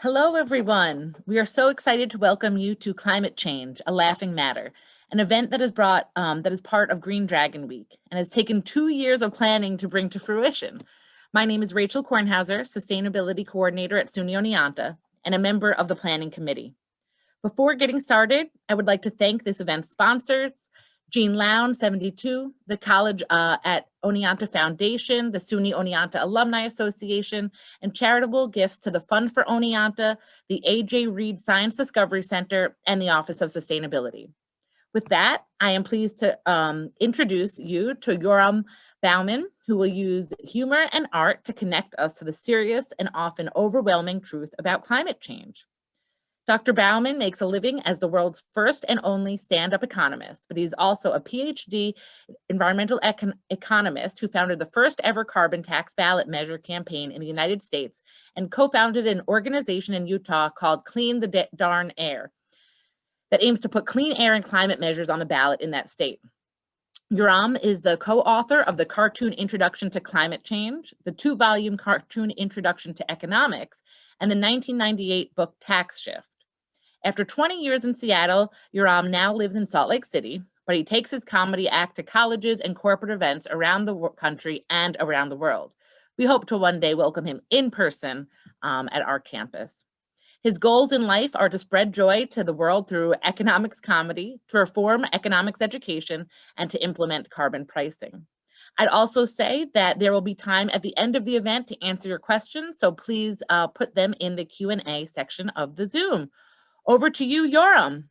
Hello, everyone. We are so excited to welcome you to Climate Change, a Laughing Matter, an event that is part of Green Dragon Week and has taken 2 years of planning to bring to fruition. My name is Rachel Kornhauser, Sustainability Coordinator at SUNY Oneonta and a member of the Planning Committee. Before getting started, I would like to thank this event's sponsors, Jean Lown, 72, the College at Oneonta Foundation, the SUNY Oneonta Alumni Association, and charitable gifts to the Fund for Oneonta, the A.J. Reed Science Discovery Center, and the Office of Sustainability. With that, I am pleased to introduce you to Yoram Bauman, who will use humor and art to connect us to the serious and often overwhelming truth about climate change. Dr. Bauman makes a living as the world's first and only stand-up economist, but he's also a PhD environmental economist who founded the first ever carbon tax ballot measure campaign in the United States and co-founded an organization in Utah called Clean the Darn Air that aims to put clean air and climate measures on the ballot in that state. Yoram is the co-author of the cartoon Introduction to Climate Change, the 2-volume cartoon Introduction to Economics, and the 1998 book Tax Shift. After 20 years in Seattle, Yoram now lives in Salt Lake City, but he takes his comedy act to colleges and corporate events around the country and around the world. We hope to one day welcome him in person at our campus. His goals in life are to spread joy to the world through economics comedy, to reform economics education, and to implement carbon pricing. I'd also say that there will be time at the end of the event to answer your questions, so please put them in the Q&A section of the Zoom. Over to you, Yoram.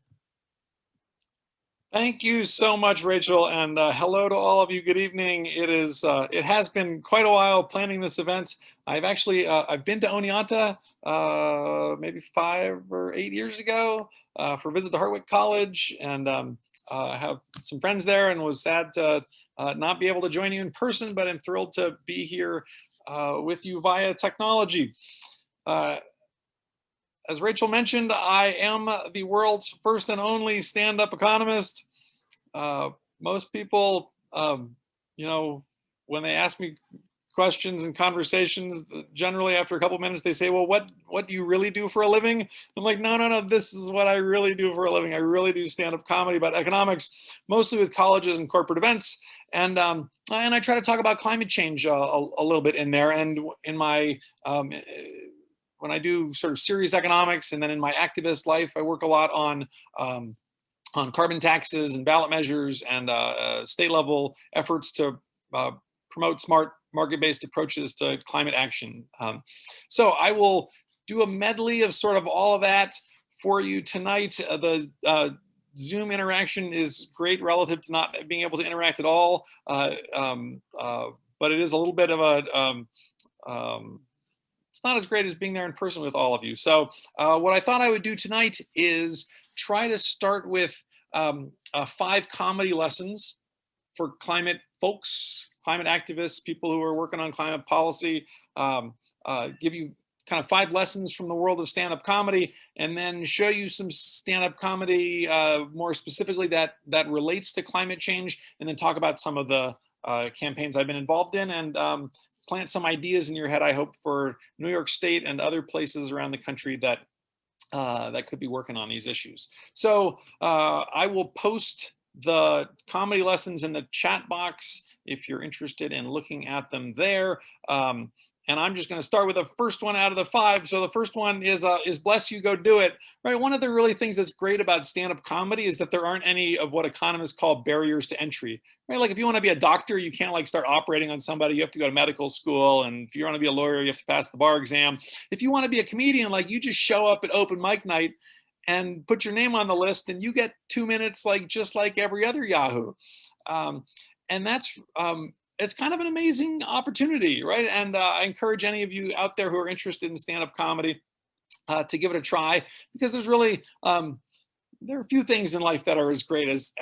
Thank you so much, Rachel, and hello to all of you. Good evening. It has been quite a while planning this event. I've been to Oneonta maybe 5 or 8 years ago for a visit to Hartwick College, and have some friends there, and was sad to not be able to join you in person, but I'm thrilled to be here with you via technology. As Rachel mentioned, I am the world's first and only stand-up economist. Most people, when they ask me questions and conversations, generally after a couple of minutes, they say, well, what do you really do for a living? I'm like, no, this is what I really do for a living. I really do stand-up comedy about economics, mostly with colleges and corporate events. And I try to talk about climate change a little bit in there. And in my when I do sort of serious economics, and then in my activist life, I work a lot on carbon taxes and ballot measures and state level efforts to promote smart market-based approaches to climate action. So I will do a medley of sort of all of that for you tonight. The Zoom interaction is great relative to not being able to interact at all, but it is a little bit of a it's not as great as being there in person with all of you. So what I thought I would do tonight is try to start with 5 comedy lessons for climate folks, climate activists, people who are working on climate policy, give you kind of 5 lessons from the world of stand-up comedy, and then show you some stand-up comedy more specifically that relates to climate change, and then talk about some of the campaigns I've been involved in, and plant some ideas in your head, I hope, for New York State and other places around the country that could be working on these issues. So I will post the comedy lessons in the chat box if you're interested in looking at them there. And I'm just going to start with the first one out of the 5. So the first one is bless you, go do it. Right. One of the really things that's great about stand-up comedy is that there aren't any of what economists call barriers to entry. Right. Like if you want to be a doctor, you can't like start operating on somebody. You have to go to medical school. And if you want to be a lawyer, you have to pass the bar exam. If you want to be a comedian, like you just show up at open mic night and put your name on the list, and you get 2 minutes, like just like every other Yahoo. And that's it's kind of an amazing opportunity, right? And I encourage any of you out there who are interested in stand-up comedy to give it a try, because there's really there are a few things in life that are as great as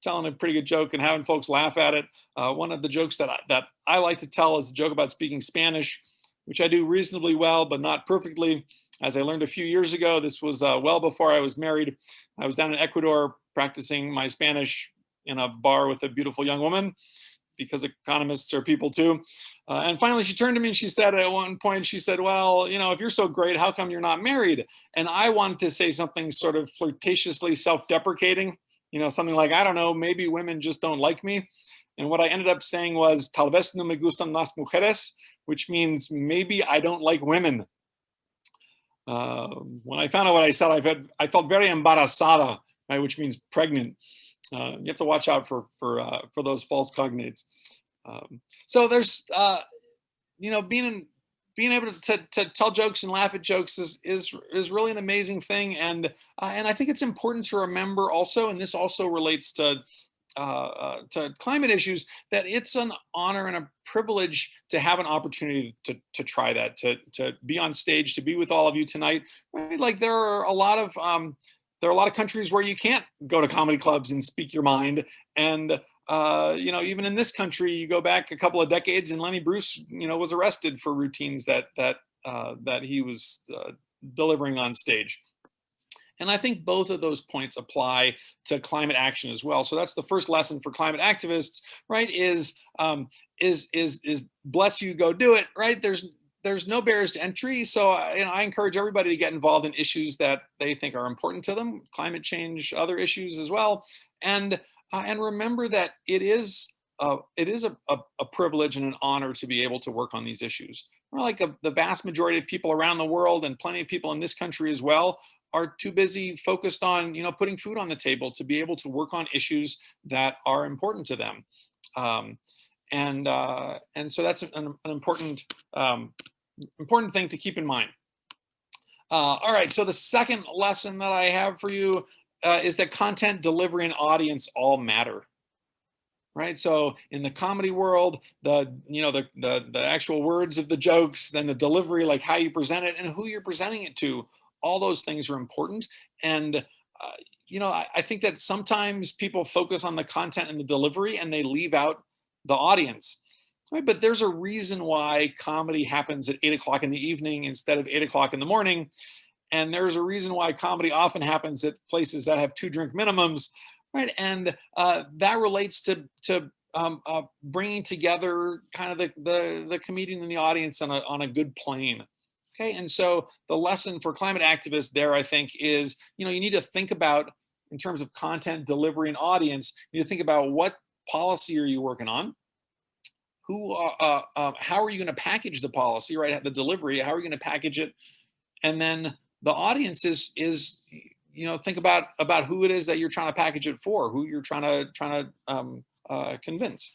telling a pretty good joke and having folks laugh at it. One of the jokes that I like to tell is a joke about speaking Spanish, which I do reasonably well, but not perfectly. As I learned a few years ago, this was well before I was married. I was down in Ecuador practicing my Spanish in a bar with a beautiful young woman. because economists are people too. And finally, she turned to me and she said at one point, she said, well, if you're so great, how come you're not married? And I wanted to say something sort of flirtatiously self-deprecating, something like, I don't know, maybe women just don't like me. And what I ended up saying was, tal vez no me gustan las mujeres, which means maybe I don't like women. When I found out what I said, I felt very embarazada, right, which means pregnant. You have to watch out for those false cognates. So there's, being able to tell jokes and laugh at jokes is really an amazing thing, and I think it's important to remember also, and this also relates to climate issues, that it's an honor and a privilege to have an opportunity to try that, to be on stage, to be with all of you tonight. Right? Like there are a lot of countries where you can't go to comedy clubs and speak your mind, and even in this country, you go back a couple of decades, and Lenny Bruce, was arrested for routines that he was delivering on stage. And I think both of those points apply to climate action as well. So that's the first lesson for climate activists, right? Is bless you, go do it, right? There's no barriers to entry. So I encourage everybody to get involved in issues that they think are important to them, climate change, other issues as well, and remember that it is a privilege and an honor to be able to work on these issues. Like the vast majority of people around the world, and plenty of people in this country as well, are too busy focused on putting food on the table to be able to work on issues that are important to them, and so that's an important important thing to keep in mind. All right, so the second lesson that I have for you is that content, delivery, and audience all matter. Right. So in the comedy world, the actual words of the jokes, then the delivery, like how you present it and who you're presenting it to, all those things are important. And I think that sometimes people focus on the content and the delivery and they leave out the audience. Right? But there's a reason why comedy happens at 8 o'clock in the evening instead of 8 o'clock in the morning. And there's a reason why comedy often happens at places that have 2-drink minimums, right? And that relates to bringing together kind of the comedian and the audience on a good plane. Okay, and so the lesson for climate activists there, I think, is you need to think about, in terms of content, delivery, and audience, you need to think about what policy are you working on, how are you going to package the policy, right? The delivery, how are you going to package it, and then the audience is think about who it is that you're trying to package it for, who you're trying to convince.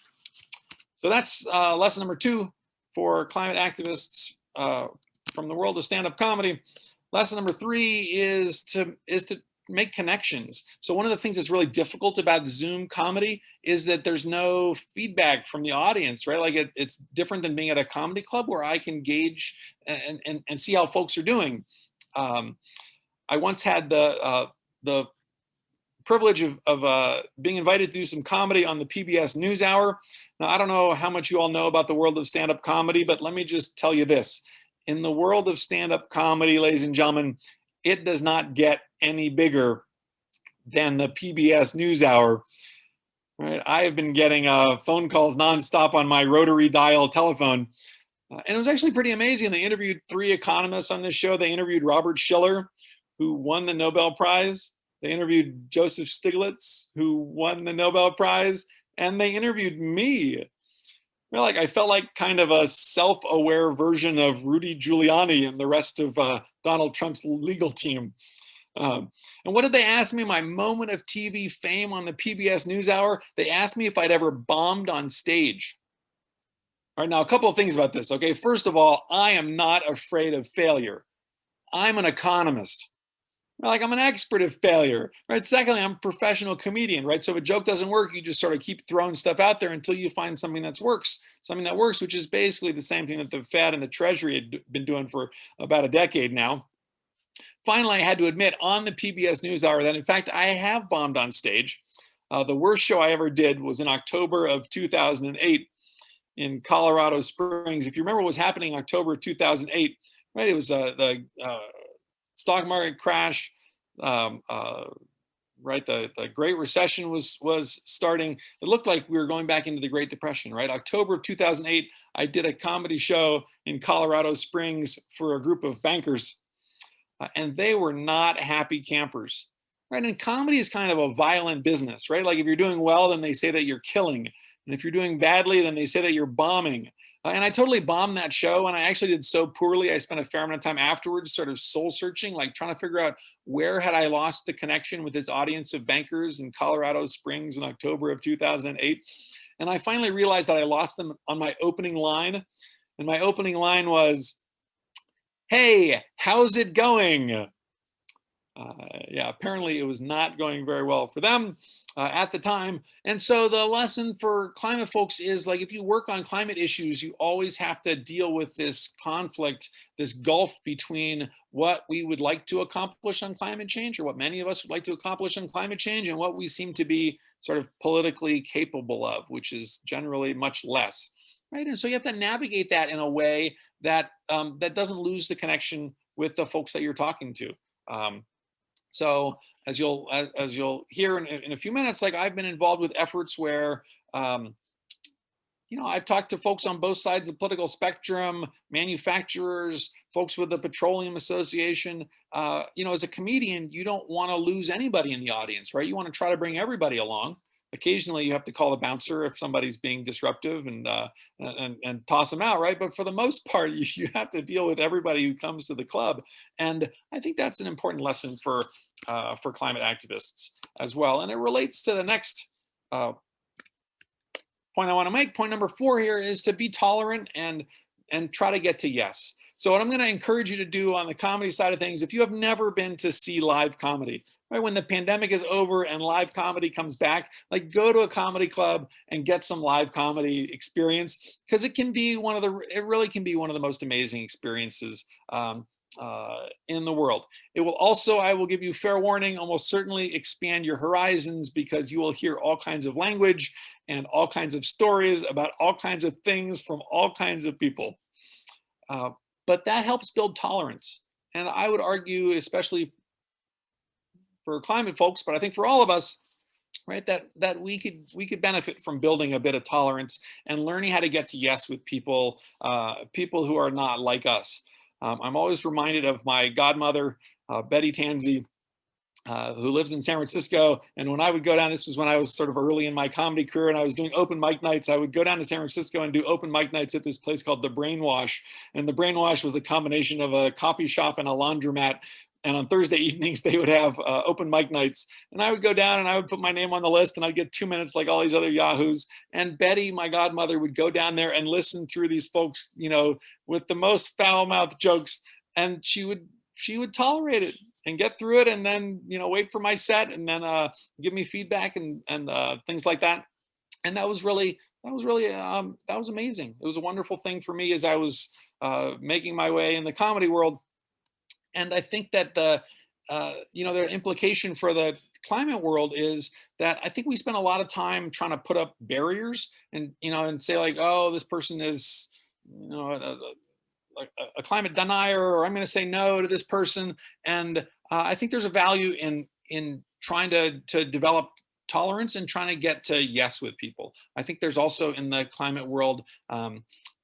So that's lesson number 2 for climate activists from the world of stand-up comedy. Lesson number 3 is to make connections. So one of the things that's really difficult about Zoom comedy is that there's no feedback from the audience, right? Like it's different than being at a comedy club where I can gauge and see how folks are doing. I once had the privilege of being invited to do some comedy on the PBS NewsHour. Now, I don't know how much you all know about the world of stand-up comedy, but let me just tell you this. In the world of stand-up comedy, ladies and gentlemen, it does not get any bigger than the PBS NewsHour. Right? I have been getting phone calls nonstop on my rotary dial telephone. And it was actually pretty amazing. They interviewed 3 economists on this show. They interviewed Robert Shiller, who won the Nobel Prize. They interviewed Joseph Stiglitz, who won the Nobel Prize. And they interviewed me. Like I felt like kind of a self-aware version of Rudy Giuliani and the rest of Donald Trump's legal team. And what did they ask me? My moment of TV fame on the PBS NewsHour. They asked me if I'd ever bombed on stage. All right, now a couple of things about this. Okay, first of all, I am not afraid of failure. I'm an economist. Like I'm an expert at failure, right? Secondly, I'm a professional comedian, right? So if a joke doesn't work, you just sort of keep throwing stuff out there until you find something that works, which is basically the same thing that the Fed and the Treasury had been doing for about a decade now. Finally, I had to admit on the PBS NewsHour that in fact, I have bombed on stage. The worst show I ever did was in October of 2008 in Colorado Springs. If you remember what was happening in October of 2008, right? It was the stock market crash. right, the Great Recession was starting. It looked like we were going back into the Great Depression, right? October of 2008, I did a comedy show in Colorado Springs for a group of bankers, and they were not happy campers, right? And comedy is kind of a violent business, right? Like if you're doing well, then they say that you're killing. And if you're doing badly, then they say that you're bombing. And I totally bombed that show. And I actually did so poorly. I spent a fair amount of time afterwards sort of soul searching, like trying to figure out where had I lost the connection with this audience of bankers in Colorado Springs in October of 2008. And I finally realized that I lost them on my opening line. And my opening line was, "Hey, how's it going?" Yeah, apparently it was not going very well for them at the time. And so the lesson for climate folks is, like, if you work on climate issues, you always have to deal with this conflict, this gulf between what we would like to accomplish on climate change, or what many of us would like to accomplish on climate change, and what we seem to be sort of politically capable of, which is generally much less. Right. And so you have to navigate that in a way that that doesn't lose the connection with the folks that you're talking to. So as you'll hear in a few minutes, like, I've been involved with efforts where, I've talked to folks on both sides of the political spectrum, manufacturers, folks with the Petroleum Association. As a comedian, you don't want to lose anybody in the audience, right? You want to try to bring everybody along. Occasionally, you have to call the bouncer if somebody's being disruptive and toss them out, right? But for the most part, you have to deal with everybody who comes to the club, and I think that's an important lesson for climate activists as well. And it relates to the next point I want to make. Point number 4 here is to be tolerant and try to get to yes. So what I'm going to encourage you to do on the comedy side of things, if you have never been to see live comedy, right, when the pandemic is over and live comedy comes back, like, go to a comedy club and get some live comedy experience, because it really can be one of the most amazing experiences in the world. It will also, I will give you fair warning, almost certainly expand your horizons, because you will hear all kinds of language and all kinds of stories about all kinds of things from all kinds of people. But that helps build tolerance. And I would argue, especially for climate folks, but I think for all of us, right, that we could benefit from building a bit of tolerance and learning how to get to yes with people who are not like us. I'm always reminded of my godmother, Betty Tansey, who lives in San Francisco. And when I would go down, this was when I was sort of early in my comedy career and I was doing open mic nights, I would go down to San Francisco and do open mic nights at this place called The Brainwash. And The Brainwash was a combination of a coffee shop and a laundromat. And on Thursday evenings, they would have open mic nights. And I would go down and I would put my name on the list and I'd get 2 minutes like all these other yahoos. And Betty, my godmother, would go down there and listen through these folks, with the most foul-mouthed jokes. And she would tolerate it and get through it, and then, wait for my set, and then give me feedback and things like that. And that was amazing. It was a wonderful thing for me as I was making my way in the comedy world. And I think that the implication for the climate world is that I think we spend a lot of time trying to put up barriers and say, like, oh, this person is, a climate denier, or I'm going to say no to this person. And I think there's a value in trying to develop tolerance and trying to get to yes with people. I think there's also, in the climate world,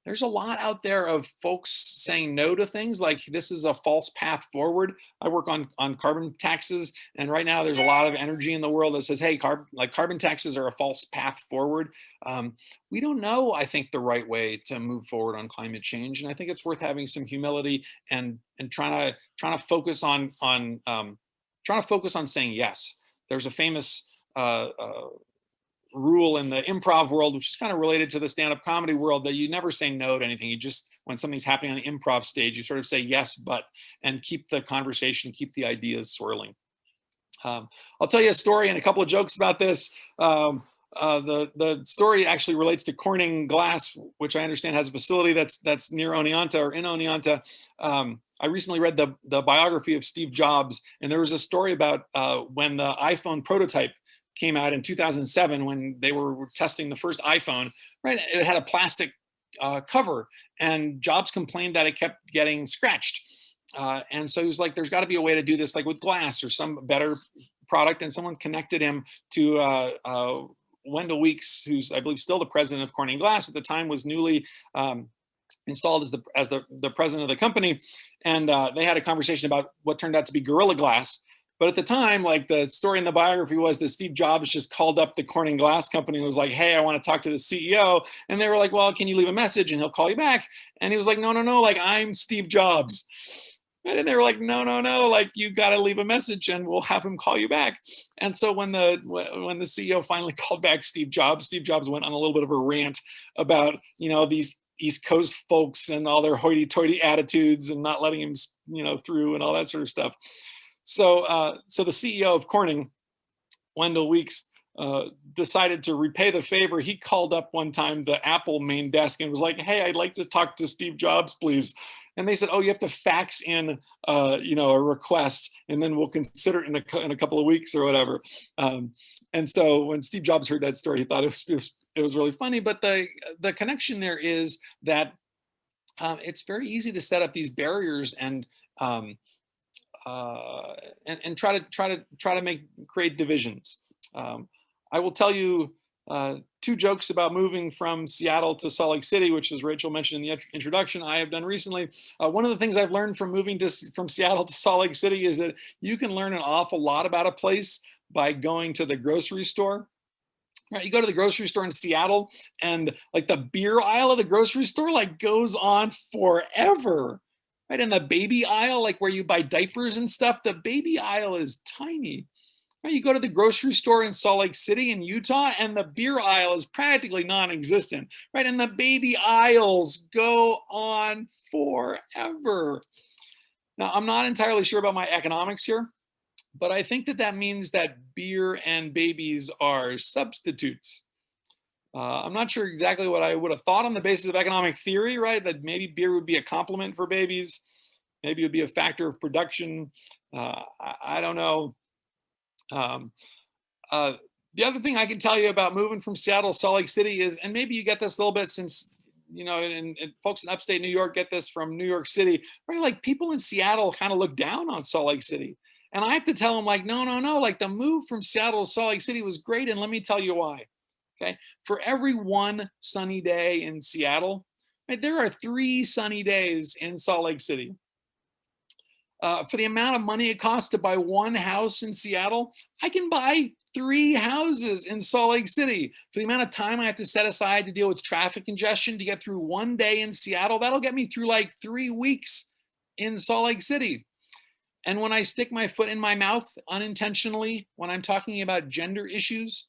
there's a lot out there of folks saying no to things like, this is a false path forward. I work on carbon taxes, and right now there's a lot of energy in the world that says, hey, carbon taxes are a false path forward. We don't know, I think, the right way to move forward on climate change, and I think it's worth having some humility and trying to focus on saying yes. There's a famous rule in the improv world, which is kind of related to the stand-up comedy world, that you never say no to anything. You just, when something's happening on the improv stage, you sort of say yes, but, and keep the conversation, keep the ideas swirling. I'll tell you a story and a couple of jokes about this. The story actually relates to Corning Glass, which I understand has a facility that's near Oneonta, or in Oneonta. I recently read the biography of Steve Jobs, and there was a story about when the iPhone prototype came out in 2007, when they were testing the first iPhone, right? It had a plastic cover, and Jobs complained that it kept getting scratched. And so he was like, there's got to be a way to do this, like with glass or some better product, and someone connected him to Wendell Weeks, who's I believe still the president of Corning Glass at the time, was newly installed as the president of the company, and they had a conversation about what turned out to be Gorilla Glass. But at the time, like the story in the biography was that Steve Jobs just called up the Corning Glass company and was like, hey, I want to talk to the CEO. And they were like, well, can you leave a message and he'll call you back? And he was like, no, like I'm Steve Jobs. And they were like, no, like you got to leave a message and we'll have him call you back. And so when the CEO finally called back Steve Jobs went on a little bit of a rant about, these East Coast folks and all their hoity-toity attitudes and not letting him, through and all that sort of stuff. So the CEO of Corning, Wendell Weeks, decided to repay the favor. He called up one time the Apple main desk and was like, hey, I'd like to talk to Steve Jobs, please. And they said, oh, you have to fax in, a request, and then we'll consider it in a couple of weeks or whatever. And so when Steve Jobs heard that story, he thought it was really funny. But the connection there is that it's very easy to set up these barriers and try to create divisions. I will tell you two jokes about moving from Seattle to Salt Lake City, which, as Rachel mentioned in the introduction, I have done recently. One of the things I've learned from moving from Seattle to Salt Lake City is that you can learn an awful lot about a place by going to the grocery store. Right, you go to the grocery store in Seattle, and like the beer aisle of the grocery store like goes on forever. Right, in the baby aisle, like where you buy diapers and stuff, the baby aisle is tiny. Right, you go to the grocery store in Salt Lake City in Utah, and the beer aisle is practically non-existent. Right, and the baby aisles go on forever. Now, I'm not entirely sure about my economics here, but I think that means that beer and babies are substitutes. I'm not sure exactly what I would have thought on the basis of economic theory, right? That maybe beer would be a complement for babies. Maybe it would be a factor of production. I don't know. The other thing I can tell you about moving from Seattle to Salt Lake City is, and maybe you get this a little bit since, and folks in upstate New York get this from New York City, right? Like people in Seattle kind of look down on Salt Lake City. And I have to tell them like, no, like the move from Seattle to Salt Lake City was great. And let me tell you why. Okay, for every one sunny day in Seattle, right, there are 3 sunny days in Salt Lake City. For the amount of money it costs to buy one house in Seattle, I can buy 3 houses in Salt Lake City. For the amount of time I have to set aside to deal with traffic congestion to get through one day in Seattle, that'll get me through like 3 weeks in Salt Lake City. And when I stick my foot in my mouth unintentionally, when I'm talking about gender issues,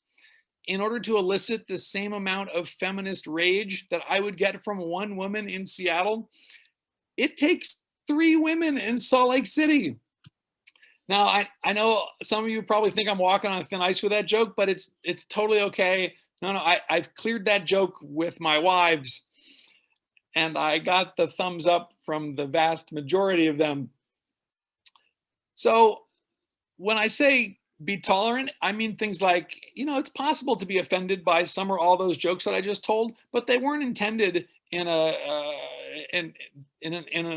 in order to elicit the same amount of feminist rage that I would get from one woman in Seattle, it takes 3 women in Salt Lake City. Now, I know some of you probably think I'm walking on thin ice with that joke, but it's totally okay. No, I've cleared that joke with my wives, and I got the thumbs up from the vast majority of them. So when I say be tolerant, I mean things like, it's possible to be offended by some or all those jokes that I just told, but they weren't intended in an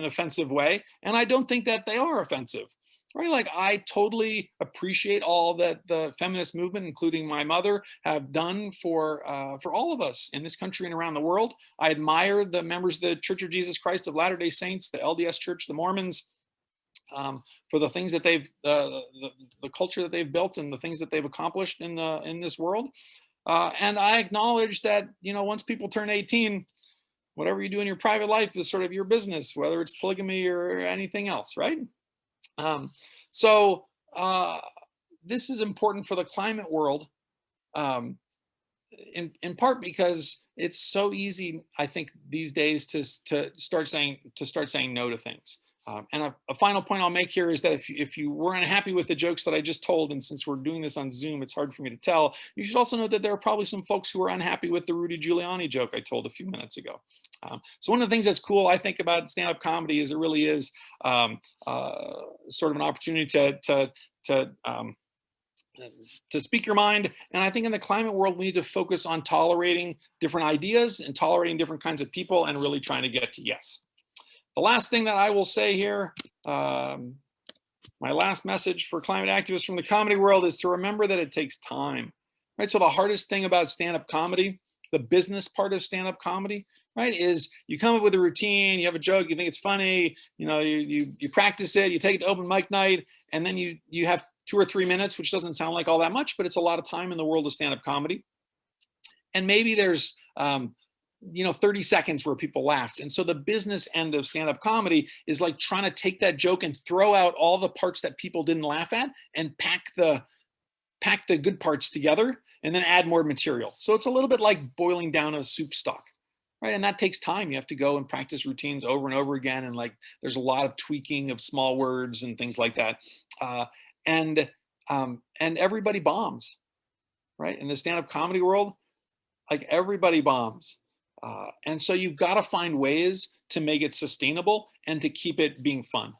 offensive way, and I don't think that they are offensive. Right? Like I totally appreciate all that the feminist movement, including my mother, have done for all of us in this country and around the world. I admire the members of the Church of Jesus Christ of Latter-day Saints, the LDS Church, the Mormons, for the things that they've, the culture that they've built and the things that they've accomplished in this world. And I acknowledge that, once people turn 18, whatever you do in your private life is sort of your business, whether it's polygamy or anything else, right? So this is important for the climate world, in part because it's so easy, I think, these days to start saying no to things. And a final point I'll make here is that if you were unhappy with the jokes that I just told, and since we're doing this on Zoom, it's hard for me to tell, you should also know that there are probably some folks who are unhappy with the Rudy Giuliani joke I told a few minutes ago. So one of the things that's cool, I think, about stand-up comedy is it really is sort of an opportunity to speak your mind. And I think in the climate world, we need to focus on tolerating different ideas and tolerating different kinds of people and really trying to get to yes. The last thing that I will say here My last message for climate activists from the comedy world is to remember that it takes time, right? So the hardest thing about stand-up comedy, the business part of stand-up comedy, right, is you come up with a routine, you have a joke, you think it's funny, you know, you practice it, you take it to open mic night, and then you have 2 or 3 minutes, which doesn't sound like all that much, but it's a lot of time in the world of stand-up comedy. And maybe there's 30 seconds where people laughed. And so the business end of stand-up comedy is like trying to take that joke and throw out all the parts that people didn't laugh at and pack the good parts together and then add more material. So it's a little bit like boiling down a soup stock, right? And that takes time. You have to go and practice routines over and over again. And like, there's a lot of tweaking of small words and things like that. And everybody bombs, right? In the stand-up comedy world, like everybody bombs. And so you've got to find ways to make it sustainable and to keep it being fun,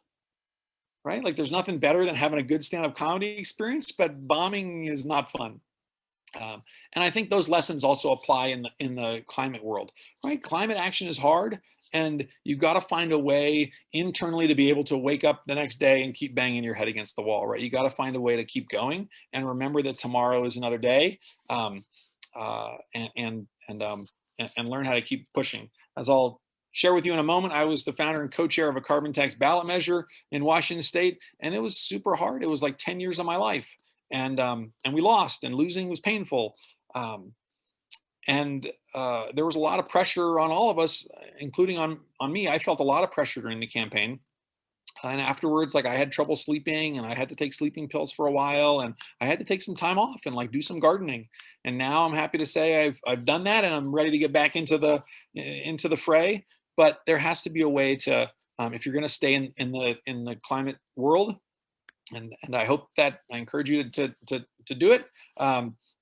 right? Like there's nothing better than having a good stand-up comedy experience, but bombing is not fun. And I think those lessons also apply in the climate world, right? Climate action is hard, and you've got to find a way internally to be able to wake up the next day and keep banging your head against the wall, right? You got to find a way to keep going and remember that tomorrow is another day, and learn how to keep pushing. As I'll share with you in a moment, I was the founder and co-chair of a carbon tax ballot measure in Washington State, and it was super hard. It was like 10 years of my life. And we lost, and losing was painful. There was a lot of pressure on all of us, including on me. I felt a lot of pressure during the campaign. And afterwards, like I had trouble sleeping, and I had to take sleeping pills for a while, and I had to take some time off and like do some gardening. And now I'm happy to say I've done that, and I'm ready to get back into the fray. But there has to be a way to, if you're going to stay in the climate world, and I hope that I encourage you to do it,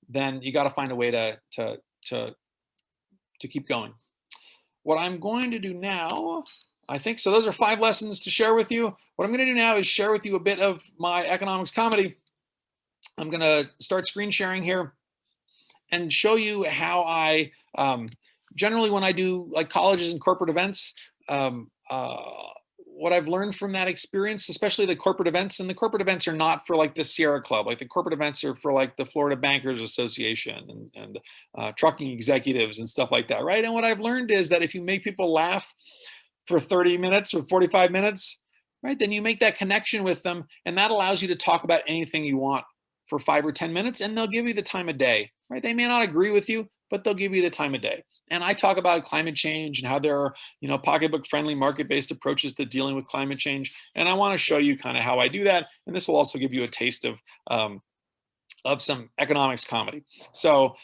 then you got to find a way to keep going. What I'm going to do now, I think, so those are 5 lessons to share with you. What I'm going to do now is share with you a bit of my economics comedy. I'm going to start screen sharing here and show you how I, generally when I do like colleges and corporate events, what I've learned from that experience, especially the corporate events, and the corporate events are not for like the Sierra Club, like the corporate events are for like the Florida Bankers Association and trucking executives and stuff like that, right? And what I've learned is that if you make people laugh for 30 minutes or 45 minutes, right, then you make that connection with them, and that allows you to talk about anything you want for 5 or 10 minutes, and they'll give you the time of day, right? They may not agree with you, but they'll give you the time of day. And I talk about climate change and how there are, pocketbook friendly market-based approaches to dealing with climate change. And I want to show you kind of how I do that. And this will also give you a taste of some economics comedy. So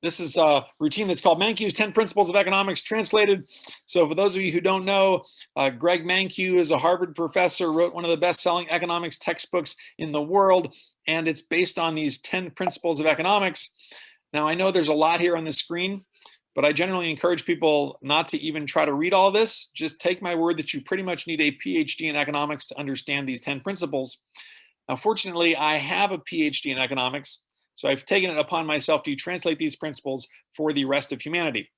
this is a routine that's called Mankiw's 10 Principles of Economics translated. So for those of you who don't know, Greg Mankiw is a Harvard professor, wrote one of the best-selling economics textbooks in the world, and it's based on these 10 principles of economics. Now, I know there's a lot here on the screen, but I generally encourage people not to even try to read all this. Just take my word that you pretty much need a PhD in economics to understand these 10 principles. Now, fortunately, I have a PhD in economics, so I've taken it upon myself to translate these principles for the rest of humanity.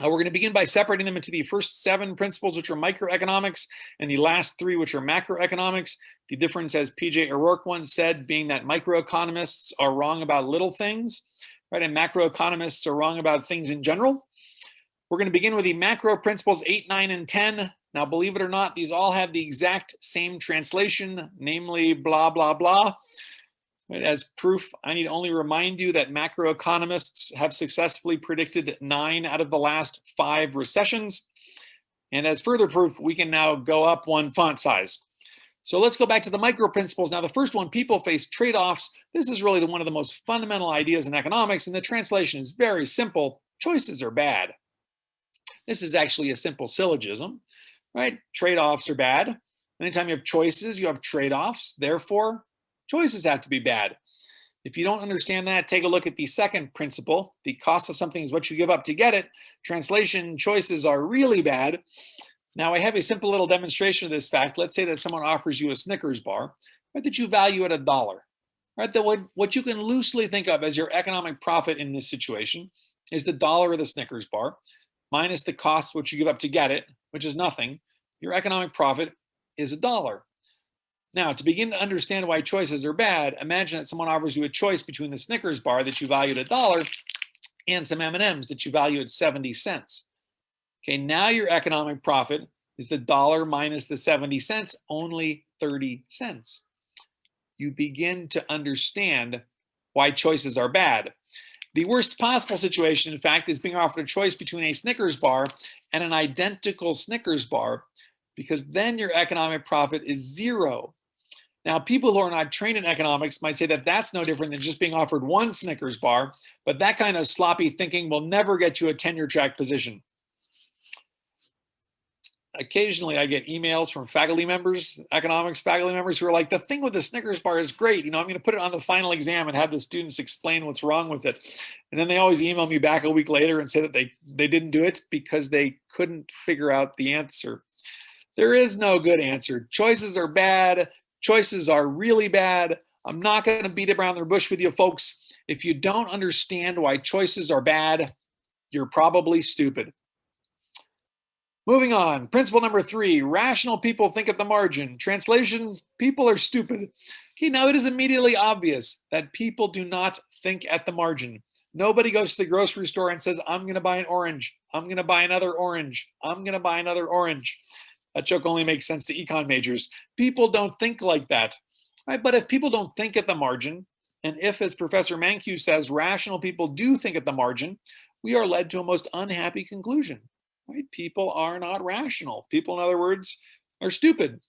We're going to begin by separating them into the first 7 principles, which are microeconomics, and the last 3, which are macroeconomics. The difference, as PJ O'Rourke once said, being that microeconomists are wrong about little things, right? And macroeconomists are wrong about things in general. We're going to begin with the macro principles 8, 9, and 10. Now, believe it or not, these all have the exact same translation, namely blah, blah, blah. As proof, I need only remind you that macroeconomists have successfully predicted 9 out of the last 5 recessions. And as further proof, we can now go up 1 font size. So let's go back to the micro principles. Now, the first one, people face trade-offs. This is really one of the most fundamental ideas in economics, and the translation is very simple. Choices are bad. This is actually a simple syllogism, right? Trade-offs are bad. Anytime you have choices, you have trade-offs. Therefore, choices have to be bad. If you don't understand that, take a look at the second principle. The cost of something is what you give up to get it. Translation, choices are really bad. Now, I have a simple little demonstration of this fact. Let's say that someone offers you a Snickers bar, right, that you value at $1, right? That what you can loosely think of as your economic profit in this situation is the dollar of the Snickers bar minus the cost which you give up to get it, which is nothing. Your economic profit is $1. Now, to begin to understand why choices are bad, imagine that someone offers you a choice between the Snickers bar that you value at $1 and some M&Ms that you value at 70 cents. Okay, now your economic profit is the dollar minus the 70 cents, only 30 cents. You begin to understand why choices are bad. The worst possible situation, in fact, is being offered a choice between a Snickers bar and an identical Snickers bar, because then your economic profit is zero. Now, people who are not trained in economics might say that that's no different than just being offered one Snickers bar, but that kind of sloppy thinking will never get you a tenure track position. Occasionally, I get emails from faculty members, economics faculty members, who are like, the thing with the Snickers bar is great. I'm going to put it on the final exam and have the students explain what's wrong with it. And then they always email me back a week later and say that they didn't do it because they couldn't figure out the answer. There is no good answer. Choices are bad. Choices are really bad. I'm not going to beat around the bush with you, folks. If you don't understand why choices are bad, you're probably stupid. Moving on, principle number 3, rational people think at the margin. Translation, people are stupid. Okay, now it is immediately obvious that people do not think at the margin. Nobody goes to the grocery store and says, I'm going to buy an orange. I'm going to buy another orange. I'm going to buy another orange. That joke only makes sense to econ majors. People don't think like that, right? But if people don't think at the margin, and if, as Professor Mankiw says, rational people do think at the margin, we are led to a most unhappy conclusion. Right? People are not rational. People, in other words, are stupid.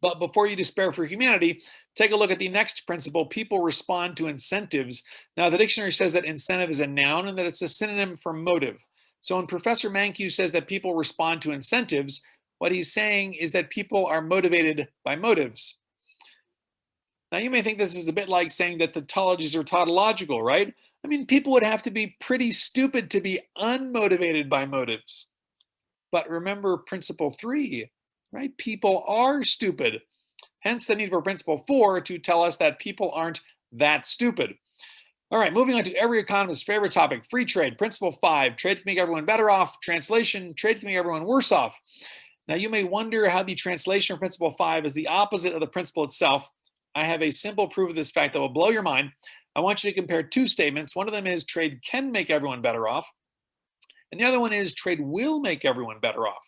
But before you despair for humanity, take a look at the next principle. People respond to incentives. Now, the dictionary says that incentive is a noun and that it's a synonym for motive. So when Professor Mankiw says that people respond to incentives, what he's saying is that people are motivated by motives. Now, you may think this is a bit like saying that tautologies are tautological, right? I mean, people would have to be pretty stupid to be unmotivated by motives. But remember principle 3, right? People are stupid. Hence the need for principle 4 to tell us that people aren't that stupid. All right, moving on to every economist's favorite topic, free trade. Principle 5, trade can make everyone better off. Translation, trade can make everyone worse off. Now you may wonder how the translation of principle 5 is the opposite of the principle itself. I have a simple proof of this fact that will blow your mind. I want you to compare 2 statements. One of them is trade can make everyone better off. And the other one is trade will make everyone better off.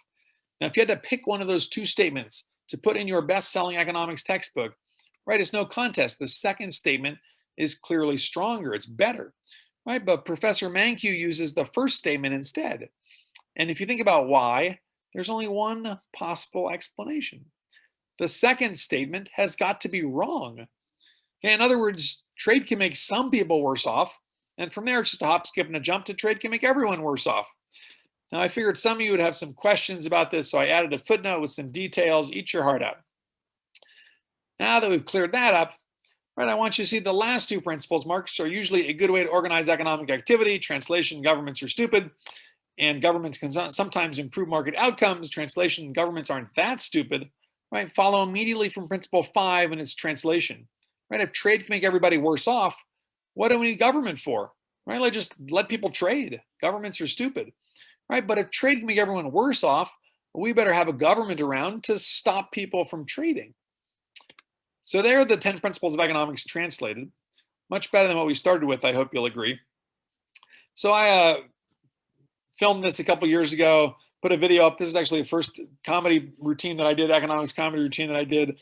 Now, if you had to pick one of those 2 statements to put in your best-selling economics textbook, right, it's no contest. The second statement is clearly stronger. It's better, right? But Professor Mankiw uses the first statement instead. And if you think about why, there's only one possible explanation. The second statement has got to be wrong. Okay, in other words, trade can make some people worse off. And from there, it's just a hop, skip, and a jump to trade can make everyone worse off. Now, I figured some of you would have some questions about this, so I added a footnote with some details. Eat your heart out. Now that we've cleared that up, right, I want you to see the last 2 principles. Markets are usually a good way to organize economic activity. Translation, governments are stupid, and governments can sometimes improve market outcomes. Translation, governments aren't that stupid. Right, follow immediately from principle 5 and its translation. Right, if trade can make everybody worse off, what do we need government for? Right? Like just let people trade. Governments are stupid. Right? But if trade can make everyone worse off, we better have a government around to stop people from trading. So there are the 10 principles of economics translated. Much better than what we started with, I hope you'll agree. So I filmed this a couple years ago, put a video up. This is actually the first comedy routine that I did, economics comedy routine that I did.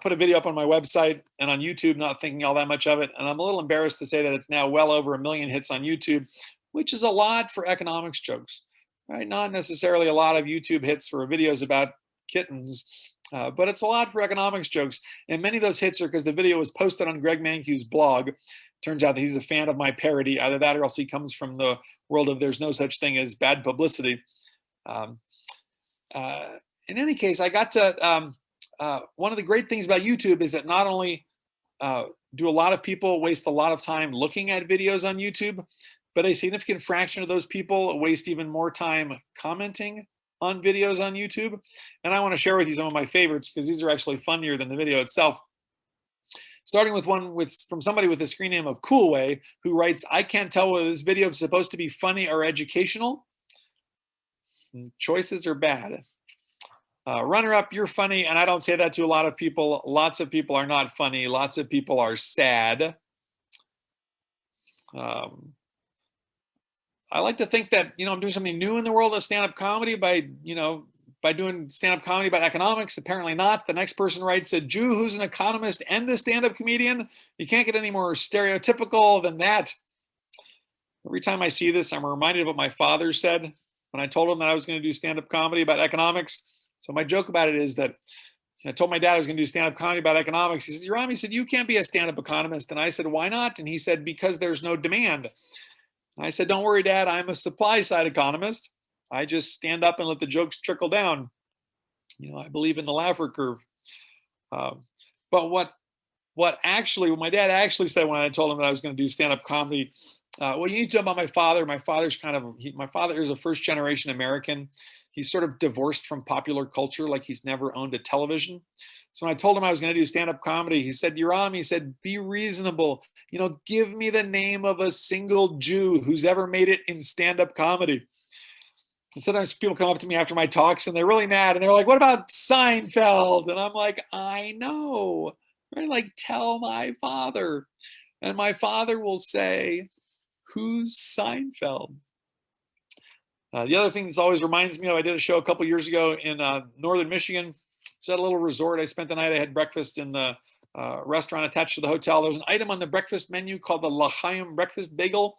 Put a video up on my website and on YouTube, not thinking all that much of it. And I'm a little embarrassed to say that it's now well over 1 million hits on YouTube, which is a lot for economics jokes, right? Not necessarily a lot of YouTube hits for videos about kittens, but it's a lot for economics jokes. And many of those hits are because the video was posted on Greg Mankiw's blog. Turns out that he's a fan of my parody. Either that or else he comes from the world of there's no such thing as bad publicity. In any case, I got to, one of the great things about YouTube is that not only do a lot of people waste a lot of time looking at videos on YouTube, but a significant fraction of those people waste even more time commenting on videos on YouTube. And I want to share with you some of my favorites because these are actually funnier than the video itself. Starting with one from somebody with the screen name of Coolway, who writes, I can't tell whether this video is supposed to be funny or educational. Choices are bad. Runner-up, you're funny, and I don't say that to a lot of people. Lots of people are not funny. Lots of people are sad. I like to think that, I'm doing something new in the world of stand-up comedy by doing stand-up comedy about economics. Apparently not. The next person writes, a Jew who's an economist and a stand-up comedian. You can't get any more stereotypical than that. Every time I see this, I'm reminded of what my father said when I told him that I was going to do stand-up comedy about economics. So my joke about it is that I told my dad I was going to do stand-up comedy about economics. He says, Yoram, he said, you can't be a stand-up economist. And I said, why not? And he said, because there's no demand. And I said, don't worry, Dad, I'm a supply side economist. I just stand up and let the jokes trickle down. I believe in the Laffer curve. But what my dad actually said when I told him that I was going to do stand-up comedy, well, you need to know about my father. My father is a first generation American. He's sort of divorced from popular culture, like he's never owned a television. So when I told him I was going to do stand-up comedy, he said, Yoram, he said, be reasonable. Give me the name of a single Jew who's ever made it in stand-up comedy. And sometimes people come up to me after my talks and they're really mad and they're like, what about Seinfeld? And I'm like, I know, right? Like, tell my father. And my father will say, who's Seinfeld? The other thing that always reminds me of, I did a show a couple years ago in northern Michigan. It's at a little resort. I spent the night. I had breakfast in the restaurant attached to the hotel. There was an item on the breakfast menu called the L'Chaim breakfast bagel.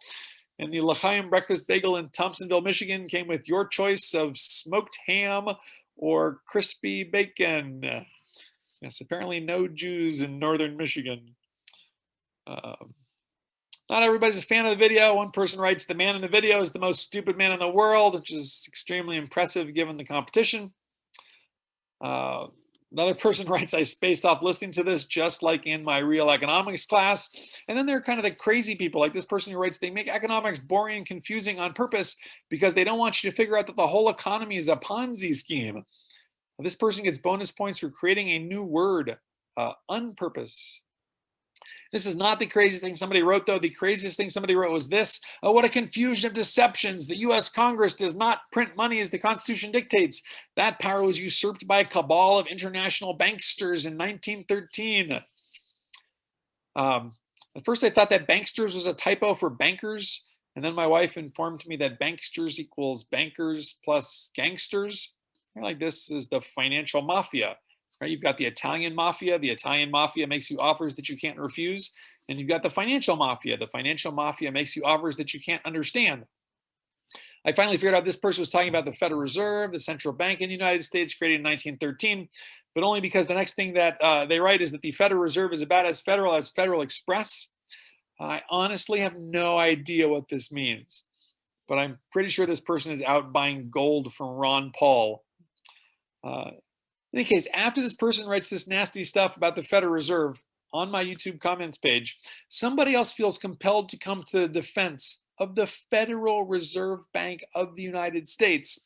And the L'Chaim breakfast bagel in Thompsonville, Michigan came with your choice of smoked ham or crispy bacon. Yes, apparently no Jews in northern Michigan. Not everybody's a fan of the video. One person writes, the man in the video is the most stupid man in the world, which is extremely impressive given the competition. Another person writes, I spaced off listening to this just like in my real economics class. And then there are kind of the crazy people, like this person who writes, they make economics boring and confusing on purpose because they don't want you to figure out that the whole economy is a Ponzi scheme. This person gets bonus points for creating a new word, unpurpose. This is not the craziest thing somebody wrote, though. The craziest thing somebody wrote was this. Oh, what a confusion of deceptions. The U.S. Congress does not print money as the Constitution dictates. That power was usurped by a cabal of international banksters in 1913. At first, I thought that banksters was a typo for bankers. And then my wife informed me that banksters equals bankers plus gangsters. Like, this is the financial mafia. Right? You've got the Italian mafia. The Italian mafia makes you offers that you can't refuse. And you've got the financial mafia. The financial mafia makes you offers that you can't understand. I finally figured out this person was talking about the Federal Reserve, the central bank in the United States, created in 1913, but only because the next thing that they write is that the Federal Reserve is about as Federal Express. I honestly have no idea what this means, but I'm pretty sure this person is out buying gold from Ron Paul. In any case, after this person writes this nasty stuff about the Federal Reserve on my YouTube comments page, somebody else feels compelled to come to the defense of the Federal Reserve Bank of the United States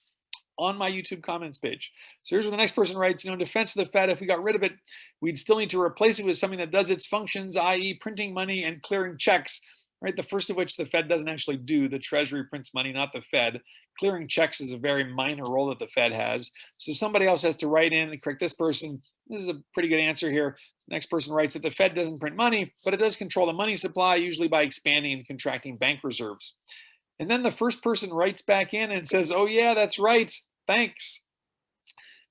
on my YouTube comments page. So here's what the next person writes, in defense of the Fed, if we got rid of it, we'd still need to replace it with something that does its functions, i.e. printing money and clearing checks, right? The first of which the Fed doesn't actually do. The Treasury prints money, not the Fed. Clearing checks is a very minor role that the Fed has. So somebody else has to write in and correct this person. This is a pretty good answer here. The next person writes that the Fed doesn't print money, but it does control the money supply, usually by expanding and contracting bank reserves. And then the first person writes back in and says, oh yeah, that's right, thanks.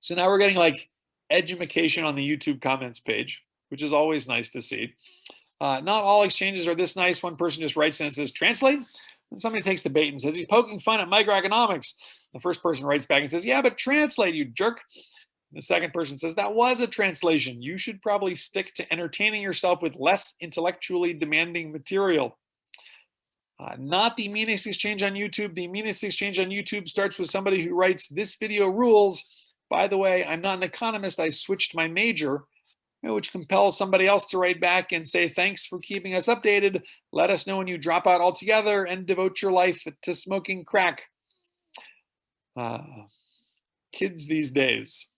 So now we're getting like edumacation on the YouTube comments page, which is always nice to see. Not all exchanges are this nice. One person just writes in and says, translate. And somebody takes the bait and says, he's poking fun at microeconomics. The first person writes back and says, yeah, but translate, you jerk. And the second person says, that was a translation. You should probably stick to entertaining yourself with less intellectually demanding material. Not the meanest exchange on YouTube. The meanest exchange on YouTube starts with somebody who writes, this video rules. By the way, I'm not an economist. I switched my major, which compels somebody else to write back and say, thanks for keeping us updated. Let us know when you drop out altogether and devote your life to smoking crack. Kids these days.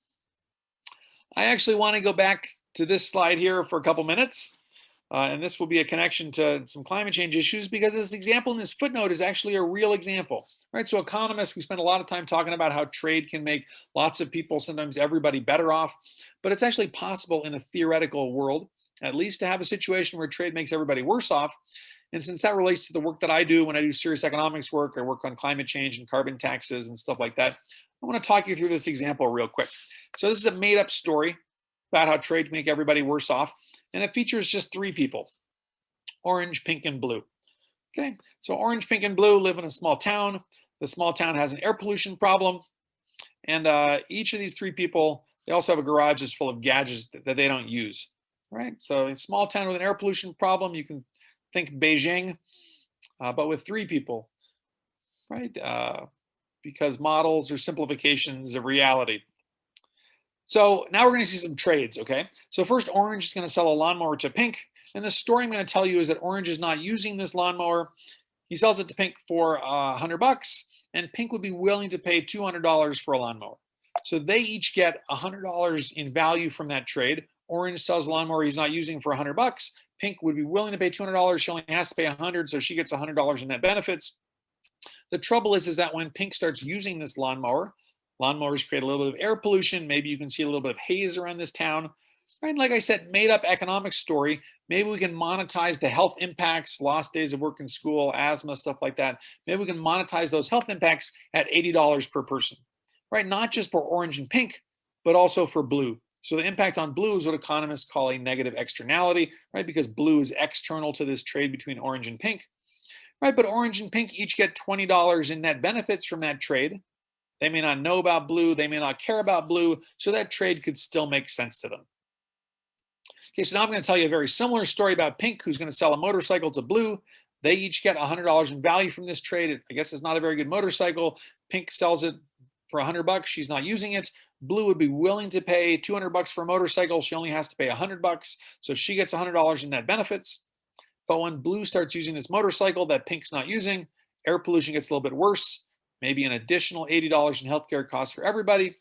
I actually want to go back to this slide here for a couple minutes. And this will be a connection to some climate change issues because this example in this footnote is actually a real example, right? So economists, we spend a lot of time talking about how trade can make lots of people, sometimes everybody, better off, but it's actually possible in a theoretical world, at least, to have a situation where trade makes everybody worse off. And since that relates to the work that I do when I do serious economics work, I work on climate change and carbon taxes and stuff like that. I want to talk you through this example real quick. So this is a made up story about how trade can make everybody worse off. And it features just three people: orange, pink, and blue. Okay, so orange, pink, and blue live in a small town. The small town has an air pollution problem. And each of these three people, they also have a garage that's full of gadgets that they don't use, right? So a small town with an air pollution problem, you can think Beijing, but with three people, right? Because models are simplifications of reality. So now we're going to see some trades, okay? So first, orange is going to sell a lawnmower to pink. And the story I'm going to tell you is that orange is not using this lawnmower. He sells it to pink for $100, and pink would be willing to pay $200 for a lawnmower. So they each get $100 in value from that trade. Orange sells a lawnmower he's not using for $100. Pink would be willing to pay $200. She only has to pay $100, so she gets $100 in net benefits. The trouble is that when pink starts using this lawnmower, lawnmowers create a little bit of air pollution. Maybe you can see a little bit of haze around this town. Right? Like I said, made up economic story. Maybe we can monetize the health impacts, lost days of work in school, asthma, stuff like that. Maybe we can monetize those health impacts at $80 per person, right? Not just for orange and pink, but also for blue. So the impact on blue is what economists call a negative externality, right? Because blue is external to this trade between orange and pink, right? But orange and pink each get $20 in net benefits from that trade. They may not know about blue. They may not care about blue. So that trade could still make sense to them. Okay, so now I'm going to tell you a very similar story about pink, who's going to sell a motorcycle to blue. They each get $100 in value from this trade. I guess it's not a very good motorcycle. Pink sells it for $100. She's not using it. Blue would be willing to pay $200 for a motorcycle. She only has to pay $100. So she gets $100 in net benefits. But when blue starts using this motorcycle that pink's not using, air pollution gets a little bit worse, maybe an additional $80 in healthcare costs for everybody.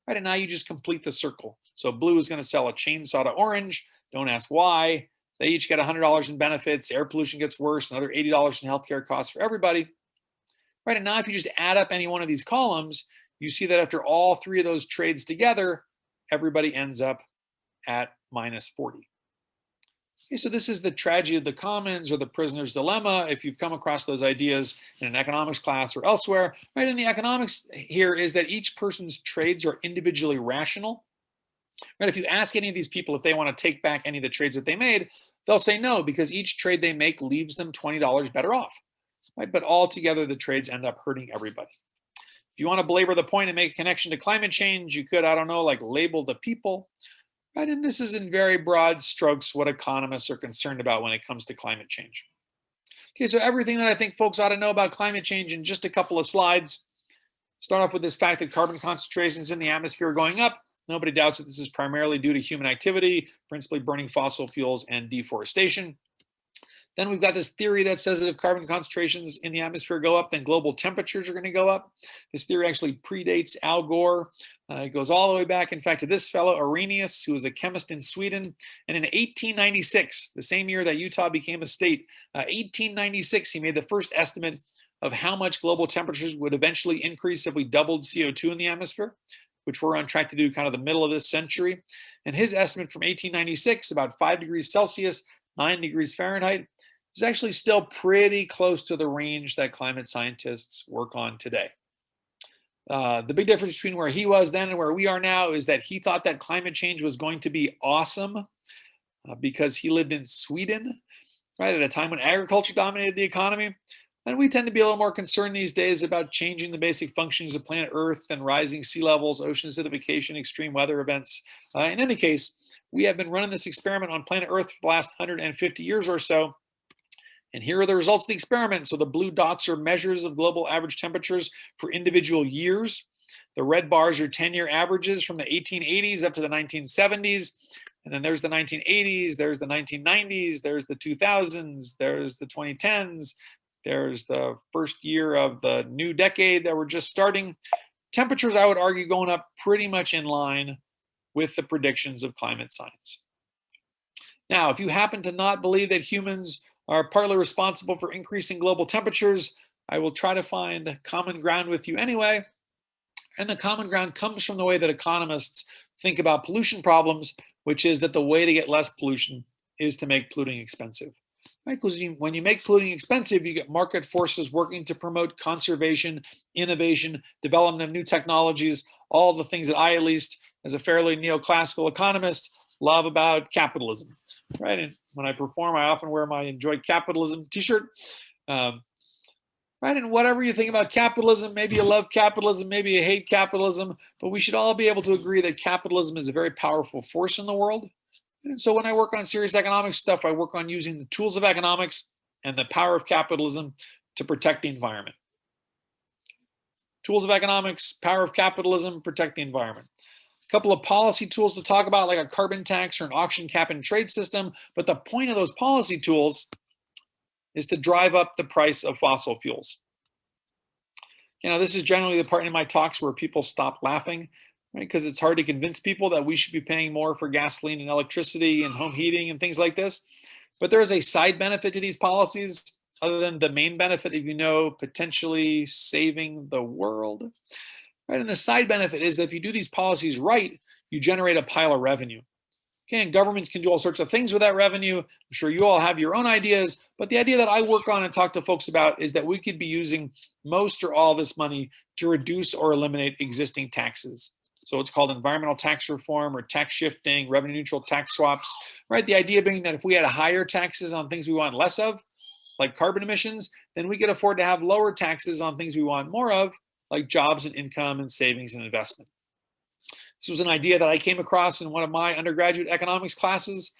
Right, and now you just complete the circle. So blue is going to sell a chainsaw to orange. Don't ask why. They each get $100 in benefits. Air pollution gets worse. Another $80 in healthcare costs for everybody. Right, and now if you just add up any one of these columns, you see that after all three of those trades together, everybody ends up at minus 40. Okay, so this is the tragedy of the commons, or the prisoner's dilemma, if you've come across those ideas in an economics class or elsewhere. Right, and the economics here is that each person's trades are individually rational. Right, if you ask any of these people if they want to take back any of the trades that they made, they'll say no, because each trade they make leaves them $20 better off. Right, but altogether, the trades end up hurting everybody. If you want to belabor the point and make a connection to climate change, you could, I don't know, like label the people. Right, and this is in very broad strokes what economists are concerned about when it comes to climate change. Okay, so everything that I think folks ought to know about climate change in just a couple of slides. Start off with this fact that carbon concentrations in the atmosphere are going up. Nobody doubts that this is primarily due to human activity, principally burning fossil fuels and deforestation. Then we've got this theory that says that if carbon concentrations in the atmosphere go up, then global temperatures are going to go up. This theory actually predates Al Gore. It goes all the way back, in fact, to this fellow, Arrhenius, who was a chemist in Sweden. And in 1896, the same year that Utah became a state, 1896, he made the first estimate of how much global temperatures would eventually increase if we doubled CO2 in the atmosphere, which we're on track to do kind of the middle of this century. And his estimate from 1896, about 5 degrees Celsius, 9 degrees Fahrenheit, is actually still pretty close to the range that climate scientists work on today. The big difference between where he was then and where we are now is that he thought that climate change was going to be awesome because he lived in Sweden, right, at a time when agriculture dominated the economy. And we tend to be a little more concerned these days about changing the basic functions of planet Earth and rising sea levels, ocean acidification, extreme weather events. In any case, we have been running this experiment on planet Earth for the last 150 years or so. And here are the results of the experiment. So the blue dots are measures of global average temperatures for individual years. The red bars are 10-year averages from the 1880s up to the 1970s. And then there's the 1980s, there's the 1990s, there's the 2000s, there's the 2010s, there's the first year of the new decade that we're just starting. Temperatures, I would argue, going up pretty much in line with the predictions of climate science. Now, if you happen to not believe that humans are partly responsible for increasing global temperatures, I will try to find common ground with you anyway. And the common ground comes from the way that economists think about pollution problems, which is that the way to get less pollution is to make polluting expensive. Right? Because when you make polluting expensive, you get market forces working to promote conservation, innovation, development of new technologies, all the things that I, at least as a fairly neoclassical economist, love about capitalism. Right? And when I perform, I often wear my Enjoy Capitalism t-shirt. Right? And whatever you think about capitalism, maybe you love capitalism, maybe you hate capitalism, but we should all be able to agree that capitalism is a very powerful force in the world. And so when I work on serious economic stuff, I work on using the tools of economics and the power of capitalism to protect the environment. Tools of economics, power of capitalism, protect the environment. A couple of policy tools to talk about, like a carbon tax or an auction cap and trade system. But the point of those policy tools is to drive up the price of fossil fuels. This is generally the part in my talks where people stop laughing, right? Because it's hard to convince people that we should be paying more for gasoline and electricity and home heating and things like this. But there is a side benefit to these policies, other than the main benefit of, potentially saving the world. Right? And the side benefit is that if you do these policies right, you generate a pile of revenue. Okay, and governments can do all sorts of things with that revenue. I'm sure you all have your own ideas, but the idea that I work on and talk to folks about is that we could be using most or all this money to reduce or eliminate existing taxes. So it's called environmental tax reform or tax shifting, revenue neutral tax swaps, right? The idea being that if we had higher taxes on things we want less of, like carbon emissions, then we could afford to have lower taxes on things we want more of, like jobs and income and savings and investment. This was an idea that I came across in one of my undergraduate economics classes,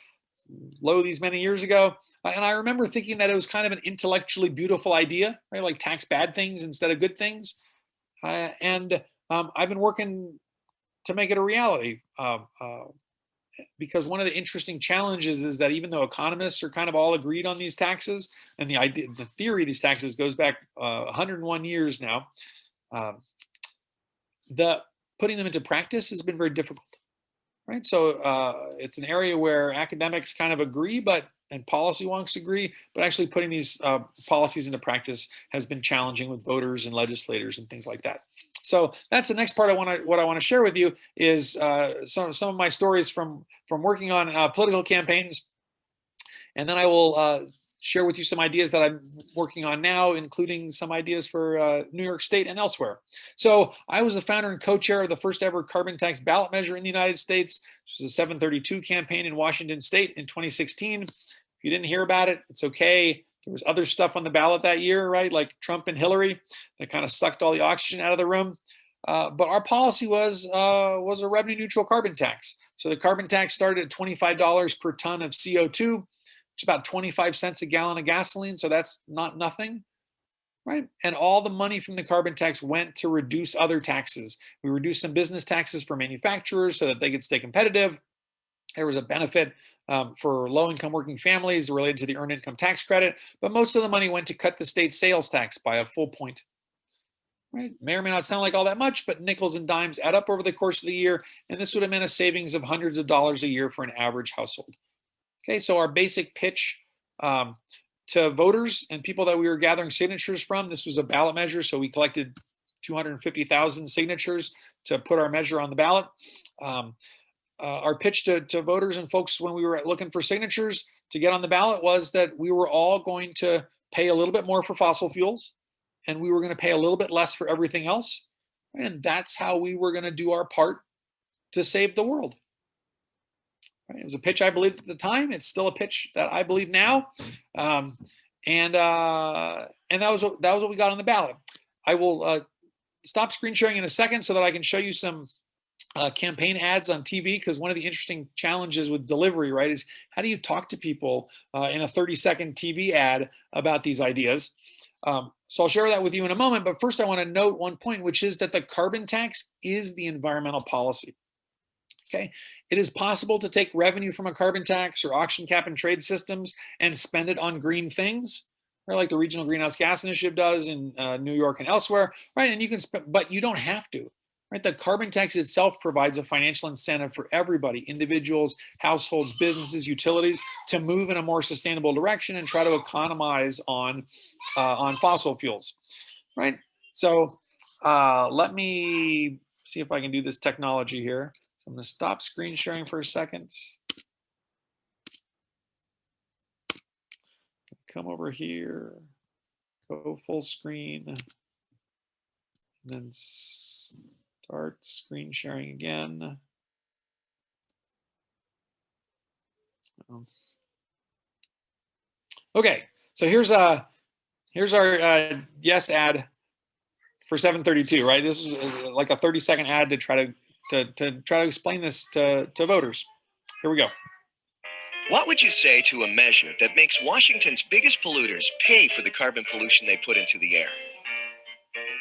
these many years ago. And I remember thinking that it was kind of an intellectually beautiful idea, right? Like tax bad things instead of good things. And I've been working to make it a reality. Because one of the interesting challenges is that even though economists are kind of all agreed on these taxes, and the theory of these taxes goes back 101 years now, putting them into practice has been very difficult, right? So it's an area where academics kind of agree, and policy wonks agree, but actually putting these policies into practice has been challenging with voters and legislators and things like that. So that's the next part what I want to share with you is some of my stories from working on political campaigns, and then I will share with you some ideas that I'm working on now, including some ideas for New York State and elsewhere. So I was the founder and co-chair of the first ever carbon tax ballot measure in the United States. This was a 732 campaign in Washington State in 2016. If you didn't hear about it, it's okay. There was other stuff on the ballot that year, right? Like Trump and Hillary that kind of sucked all the oxygen out of the room. But our policy was a revenue neutral carbon tax. So the carbon tax started at $25 per ton of CO2, which is about 25 cents a gallon of gasoline. So that's not nothing, right? And all the money from the carbon tax went to reduce other taxes. We reduced some business taxes for manufacturers so that they could stay competitive. There was a benefit for low-income working families related to the earned income tax credit, but most of the money went to cut the state sales tax by a full point. Right? May or may not sound like all that much, but nickels and dimes add up over the course of the year, and this would have meant a savings of hundreds of dollars a year for an average household. Okay, so our basic pitch to voters and people that we were gathering signatures from, this was a ballot measure, so we collected 250,000 signatures to put our measure on the ballot. Our pitch to voters and folks when we were looking for signatures to get on the ballot was that we were all going to pay a little bit more for fossil fuels, and we were going to pay a little bit less for everything else. And that's how we were going to do our part to save the world. Right? It was a pitch I believed at the time. It's still a pitch that I believe now. And that was what we got on the ballot. I will stop screen sharing in a second so that I can show you some campaign ads on TV, because one of the interesting challenges with delivery, right, is how do you talk to people in a 30-second TV ad about these ideas? So I'll share that with you in a moment, but first I want to note one point, which is that the carbon tax is the environmental policy. Okay, it is possible to take revenue from a carbon tax or auction cap and trade systems and spend it on green things, right, like the Regional Greenhouse Gas Initiative does in New York and elsewhere, right? And you can spend, but you don't have to. right? The carbon tax itself provides a financial incentive for everybody, individuals, households, businesses, utilities, to move in a more sustainable direction and try to economize on fossil fuels, right? So let me see if I can do this technology here. So I'm going to stop screen sharing for a second. Come over here, go full screen, and then start screen sharing again. Okay, so here's our yes ad for 732, right? This is like a 30-second ad to try to explain this to voters. Here we go. What would you say to a measure that makes Washington's biggest polluters pay for the carbon pollution they put into the air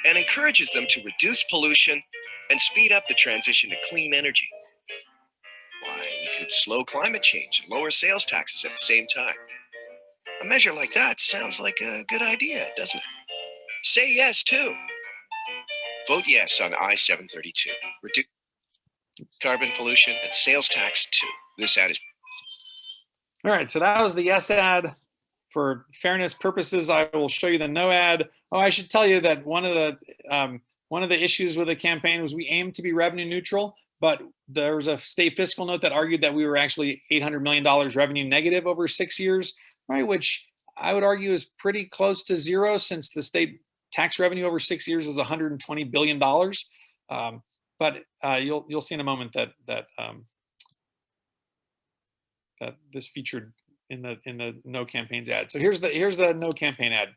and encourages them to reduce pollution and speed up the transition to clean energy? Why, we could slow climate change and lower sales taxes at the same time. A measure like that sounds like a good idea, doesn't it? Say yes, too. Vote yes on I-732. Reduce carbon pollution and sales tax, too. This ad is... All right, so that was the yes ad. For fairness purposes, I will show you the no ad. Oh, I should tell you that one of the issues with the campaign was we aimed to be revenue neutral, but there was a state fiscal note that argued that we were actually $800 million revenue negative over 6 years, right? Which I would argue is pretty close to zero, since the state tax revenue over 6 years is $120 billion. But you'll see in a moment that this featured in the no campaigns ad. So here's the no campaign ad.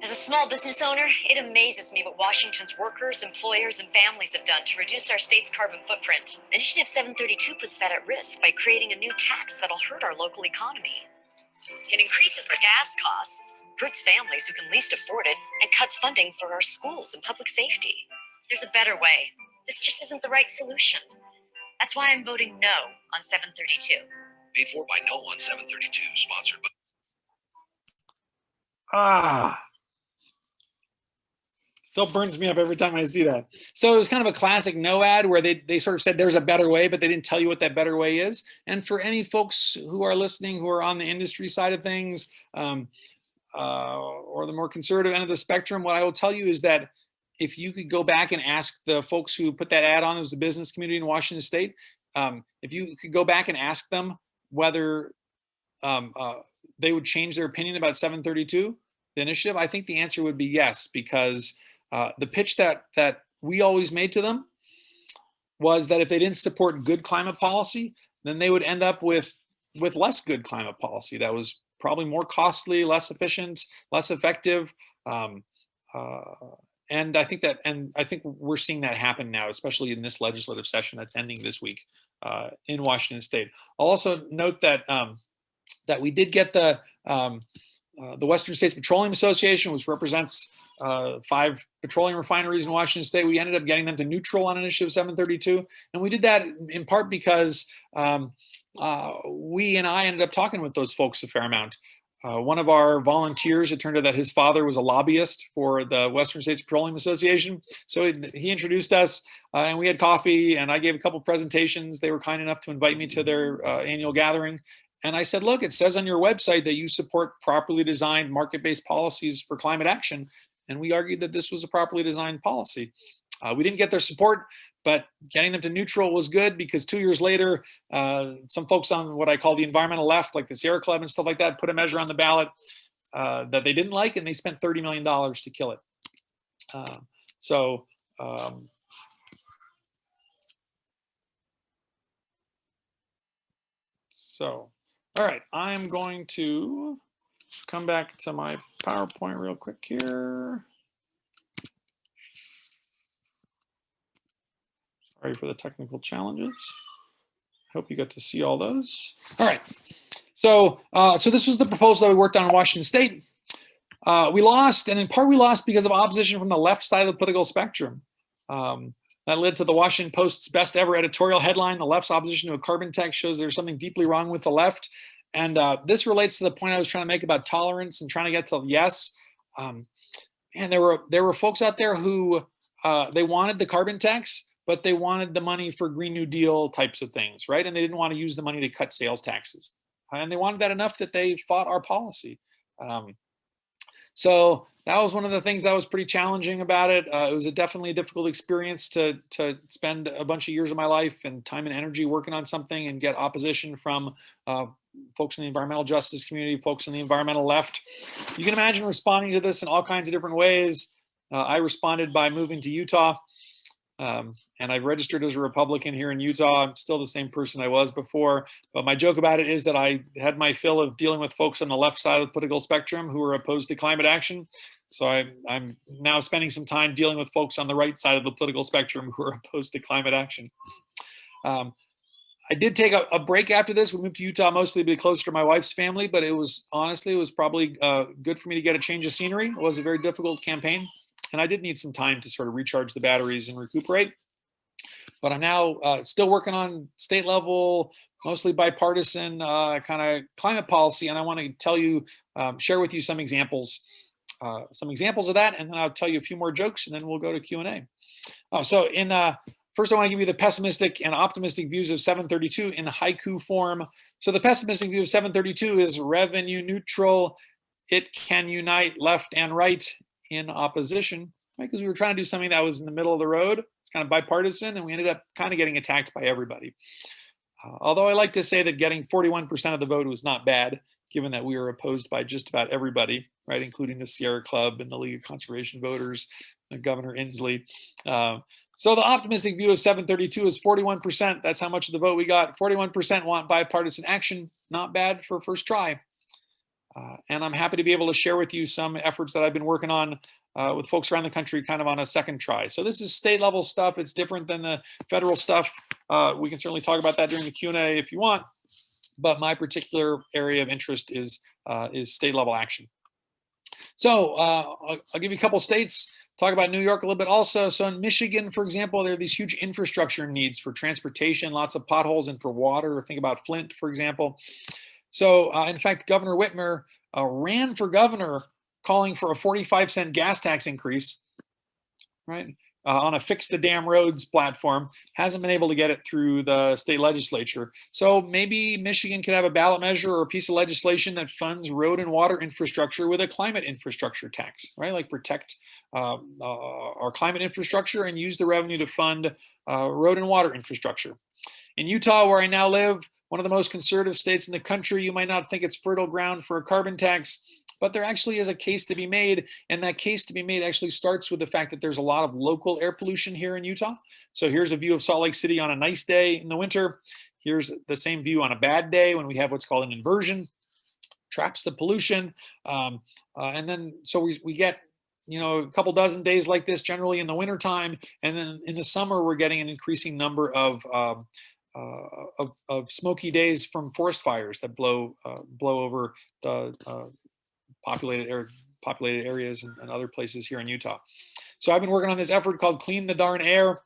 As a small business owner, it amazes me what Washington's workers, employers, and families have done to reduce our state's carbon footprint. Initiative 732 puts that at risk by creating a new tax that'll hurt our local economy. It increases our gas costs, hurts families who can least afford it, and cuts funding for our schools and public safety. There's a better way. This just isn't the right solution. That's why I'm voting no on 732. Paid for by No on 732, sponsored by... Still burns me up every time I see that. So it was kind of a classic no ad where they sort of said there's a better way, but they didn't tell you what that better way is. And for any folks who are listening who are on the industry side of things, or the more conservative end of the spectrum, what I will tell you is that if you could go back and ask the folks who put that ad on, it was the business community in Washington State, if you could go back and ask them whether they would change their opinion about 732, the initiative, I think the answer would be yes, because the pitch that we always made to them was that if they didn't support good climate policy, then they would end up with less good climate policy that was probably more costly, less efficient, less effective. And I think we're seeing that happen now, especially in this legislative session that's ending this week in Washington State. I'll also note that that we did get the Western States Petroleum Association, which represents 5 petroleum refineries in Washington State. We ended up getting them to neutral on Initiative 732, and we did that in part because we and I ended up talking with those folks a fair amount. One of our volunteers, it turned out that his father was a lobbyist for the Western States Petroleum Association. So he introduced us and we had coffee, and I gave a couple presentations. They were kind enough to invite me to their annual gathering. And I said, look, it says on your website that you support properly designed market-based policies for climate action. And we argued that this was a properly designed policy. We didn't get their support, but getting them to neutral was good, because 2 years later, some folks on what I call the environmental left, like the Sierra Club and stuff like that, put a measure on the ballot that they didn't like, and they spent $30 million to kill it. All right, I'm going to come back to my PowerPoint real quick here. Sorry for the technical challenges. Hope you got to see all those. All right, so this was the proposal that we worked on in Washington State. We lost, and in part we lost because of opposition from the left side of the political spectrum. That led to the Washington Post's best ever editorial headline: "The left's opposition to a carbon tax shows there's something deeply wrong with the left." And this relates to the point I was trying to make about tolerance and trying to get to yes. And there were folks out there who they wanted the carbon tax, but they wanted the money for Green New Deal types of things, right? And they didn't want to use the money to cut sales taxes. And they wanted that enough that they fought our policy. So that was one of the things that was pretty challenging about it. It was definitely a difficult experience to spend a bunch of years of my life and time and energy working on something and get opposition from folks in the environmental justice community, folks in the environmental left. You can imagine responding to this in all kinds of different ways. I responded by moving to Utah. And I've registered as a Republican here in Utah. I'm still the same person I was before. But my joke about it is that I had my fill of dealing with folks on the left side of the political spectrum who are opposed to climate action. So I'm now spending some time dealing with folks on the right side of the political spectrum who are opposed to climate action. I did take a break after this. We moved to Utah mostly to be closer to my wife's family, but it was probably good for me to get a change of scenery. It was a very difficult campaign. And I did need some time to sort of recharge the batteries and recuperate. But I'm now still working on state level, mostly bipartisan kind of climate policy. And I want to tell you, share with you some examples of that. And then I'll tell you a few more jokes and then we'll go to Q&A. First, I want to give you the pessimistic and optimistic views of 732 in haiku form. So the pessimistic view of 732 is revenue neutral. It can unite left and right in opposition, right? Because we were trying to do something that was in the middle of the road. It's kind of bipartisan, and we ended up kind of getting attacked by everybody. Although I like to say that getting 41% of the vote was not bad, given that we were opposed by just about everybody, right? Including the Sierra Club and the League of Conservation Voters, Governor Inslee. So the optimistic view of 732 is 41%. That's how much of the vote we got. 41% want bipartisan action. Not bad for a first try. And I'm happy to be able to share with you some efforts that I've been working on with folks around the country kind of on a second try. So this is state level stuff. It's different than the federal stuff. We can certainly talk about that during the Q&A if you want. But my particular area of interest is state level action. So I'll give you a couple states, talk about New York a little bit also. So in Michigan, for example, there are these huge infrastructure needs for transportation, lots of potholes, and for water. Think about Flint, for example. So in fact, Governor Whitmer ran for governor calling for a 45-cent gas tax increase, right, on a Fix the Damn Roads platform. Hasn't been able to get it through the state legislature. So maybe Michigan could have a ballot measure or a piece of legislation that funds road and water infrastructure with a climate infrastructure tax, right? Like protect our climate infrastructure and use the revenue to fund road and water infrastructure. In Utah, where I now live, one of the most conservative states in the country, you might not think it's fertile ground for a carbon tax, but there actually is a case to be made. And that case to be made actually starts with the fact that there's a lot of local air pollution here in Utah. So here's a view of Salt Lake City on a nice day in the winter. Here's the same view on a bad day when we have what's called an inversion, traps the pollution. And then so we get, you know, a couple dozen days like this generally in the wintertime. And then in the summer, we're getting an increasing number of smoky days from forest fires that blow over the populated areas and other places here in Utah. So I've been working on this effort called Clean the Darn Air,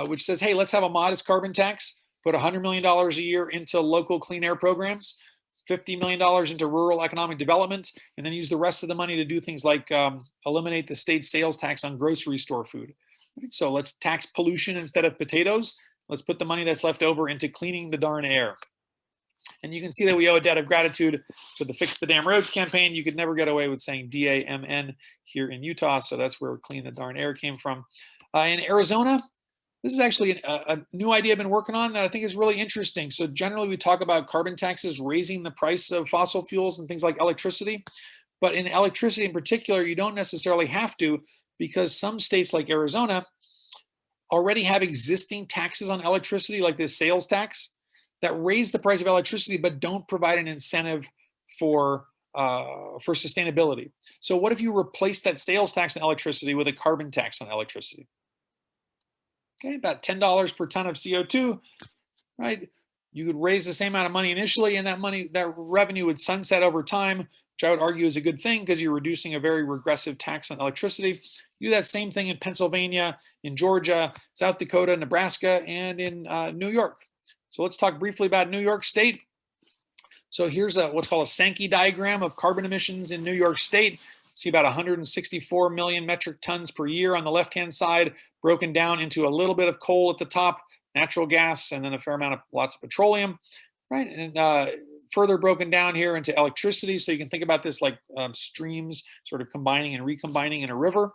which says, hey, let's have a modest carbon tax, put $100 million a year into local clean air programs, $50 million into rural economic development, and then use the rest of the money to do things like eliminate the state sales tax on grocery store food. So let's tax pollution instead of potatoes. Let's put the money that's left over into cleaning the darn air. And you can see that we owe a debt of gratitude to the Fix the Damn Roads campaign. You could never get away with saying DAMN here in Utah. So that's where Clean the Darn Air came from. In Arizona, this is actually a new idea I've been working on that I think is really interesting. So generally we talk about carbon taxes raising the price of fossil fuels and things like electricity. But in electricity in particular, you don't necessarily have to, because some states like Arizona already have existing taxes on electricity, like this sales tax, that raise the price of electricity but don't provide an incentive for sustainability. So what if you replace that sales tax on electricity with a carbon tax on electricity? Okay, about $10 per ton of CO2, right? You could raise the same amount of money initially, and that revenue would sunset over time, which I would argue is a good thing because you're reducing a very regressive tax on electricity. You do that same thing in Pennsylvania, in Georgia, South Dakota, Nebraska, and in New York. So let's talk briefly about New York State. So here's what's called a Sankey diagram of carbon emissions in New York State. See about 164 million metric tons per year on the left-hand side, broken down into a little bit of coal at the top, natural gas, and then a fair amount of lots of petroleum, right? And further broken down here into electricity. So you can think about this like streams sort of combining and recombining in a river.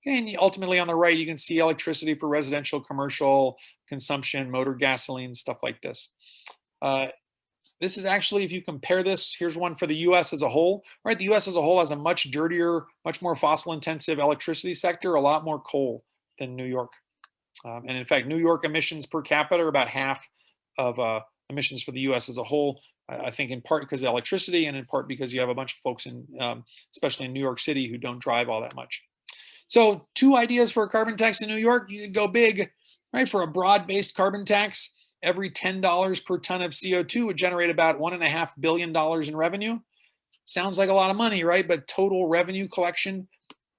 And ultimately on the right, you can see electricity for residential, commercial consumption, motor gasoline, stuff like this. This is actually, if you compare this, here's one for the US as a whole, right? The US as a whole has a much dirtier, much more fossil intensive electricity sector, a lot more coal than New York. And in fact, New York emissions per capita are about half of emissions for the US as a whole. I think in part because of electricity and in part because you have a bunch of folks in, especially in New York City, who don't drive all that much. So 2 ideas for a carbon tax in New York. You could go big, right? For a broad-based carbon tax, every $10 per ton of CO2 would generate about $1.5 billion in revenue. Sounds like a lot of money, right? But total revenue collection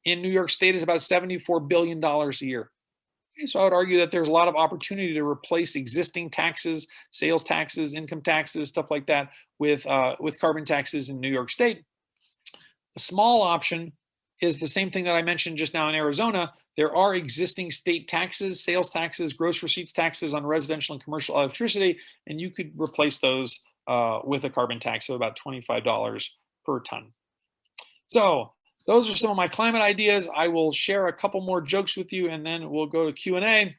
in New York State is about $74 billion a year. So I would argue that there's a lot of opportunity to replace existing taxes, sales taxes, income taxes, stuff like that with carbon taxes in New York State. A small option is the same thing that I mentioned just now in Arizona. There are existing state taxes, sales taxes, gross receipts taxes on residential and commercial electricity, and you could replace those with a carbon tax of about $25 per ton. So those are some of my climate ideas. I will share a couple more jokes with you, and then we'll go to Q&A.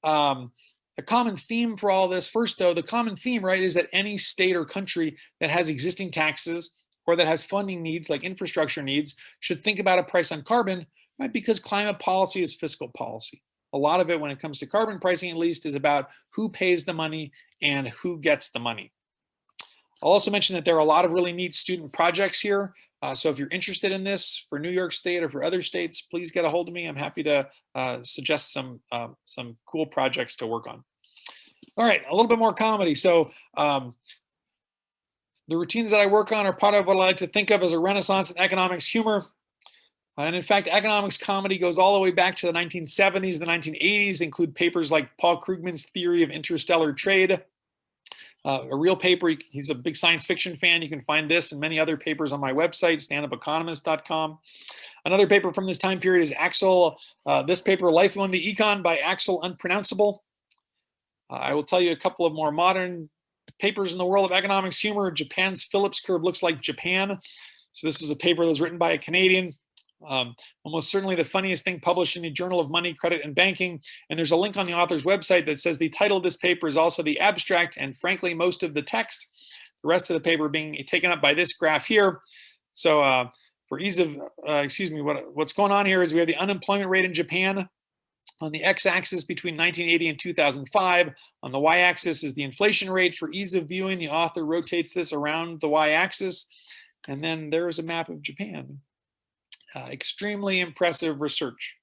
A common theme for all this, first though, the common theme, right, is that any state or country that has existing taxes or that has funding needs like infrastructure needs should think about a price on carbon, right? Because climate policy is fiscal policy. A lot of it, when it comes to carbon pricing at least, is about who pays the money and who gets the money. I'll also mention that there are a lot of really neat student projects here. So if you're interested in this for New York State or for other states, please get a hold of me. I'm happy to suggest some cool projects to work on. All right, a little bit more comedy. So the routines that I work on are part of what I like to think of as a renaissance in economics humor. And in fact, economics comedy goes all the way back to the 1970s, the 1980s, include papers like Paul Krugman's Theory of Interstellar Trade, a real paper. He's a big science fiction fan. You can find this and many other papers on my website, standupeconomist.com. Another paper from this time period is Axel, this paper, Life on the Econ by Axel Unpronounceable. I will tell you a couple of more modern papers in the world of economics humor. Japan's Phillips curve looks like Japan. So this was a paper that was written by a Canadian. Almost certainly the funniest thing published in the Journal of Money, Credit, and Banking. And there's a link on the author's website that says the title of this paper is also the abstract and frankly most of the text. The rest of the paper being taken up by this graph here. So for ease of, what's going on here is we have the unemployment rate in Japan on the x-axis between 1980 and 2005. On the y-axis is the inflation rate. For ease of viewing, the author rotates this around the y-axis. And then there's a map of Japan. Extremely impressive research.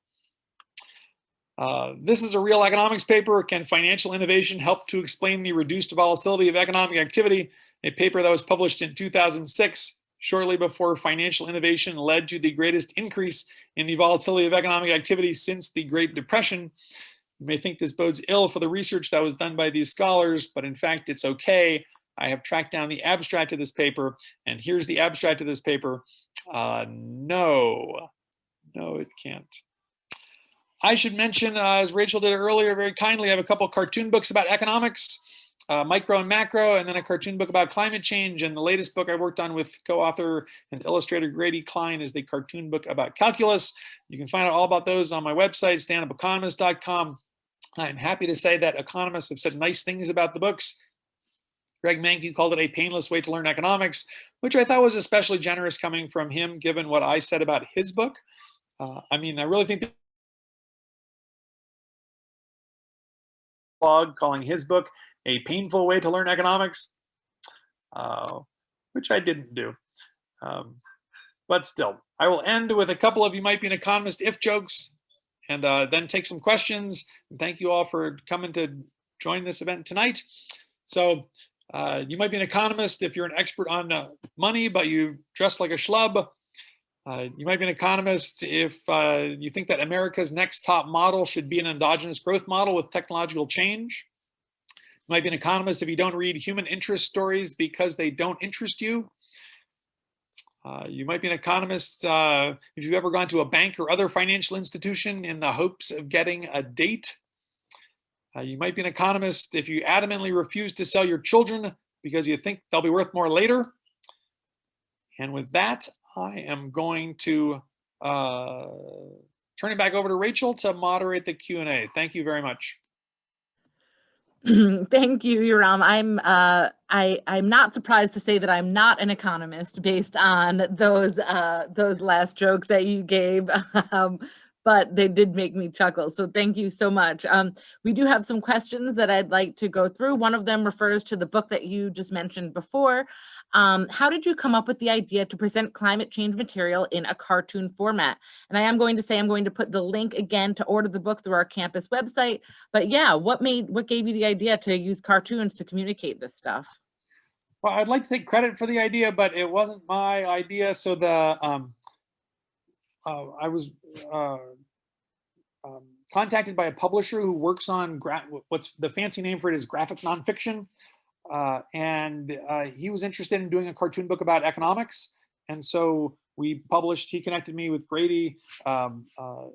This is a real economics paper. Can financial innovation help to explain the reduced volatility of economic activity? A paper that was published in 2006, shortly before financial innovation led to the greatest increase in the volatility of economic activity since the Great Depression. You may think this bodes ill for the research that was done by these scholars, but in fact, it's okay. I have tracked down the abstract of this paper, and here's the abstract of this paper. No, it can't. I should mention, as Rachel did earlier very kindly, I have a couple cartoon books about economics, micro and macro, and then a cartoon book about climate change. And the latest book I worked on with co-author and illustrator Grady Klein is the cartoon book about calculus. You can find out all about those on my website, standupeconomist.com. I'm happy to say that economists have said nice things about the books. Greg Mankiw called it a painless way to learn economics, which I thought was especially generous coming from him, given what I said about his book. I really think the blog calling his book a painful way to learn economics, which I didn't do. But still, I will end with a couple of You Might Be an Economist if jokes, and then take some questions. And thank you all for coming to join this event tonight. So you might be an economist if you're an expert on money, but you dress like a schlub. You might be an economist if you think that America's next top model should be an endogenous growth model with technological change. You might be an economist if you don't read human interest stories because they don't interest you. You might be an economist if you've ever gone to a bank or other financial institution in the hopes of getting a date. You might be an economist if you adamantly refuse to sell your children because you think they'll be worth more later. And with that, I am going to turn it back over to Rachel to moderate the Q&A. Thank you very much. Thank you, Yoram. I'm not surprised to say that I'm not an economist based on those last jokes that you gave. But they did make me chuckle. So thank you so much. We do have some questions that I'd like to go through. One of them refers to the book that you just mentioned before. How did you come up with the idea to present climate change material in a cartoon format? And I am going to say I'm going to put the link again to order the book through our campus website. But yeah, what gave you the idea to use cartoons to communicate this stuff? Well, I'd like to take credit for the idea, but it wasn't my idea. So I was contacted by a publisher who works on what's the fancy name for it is graphic nonfiction. And he was interested in doing a cartoon book about economics. And so he connected me with Grady,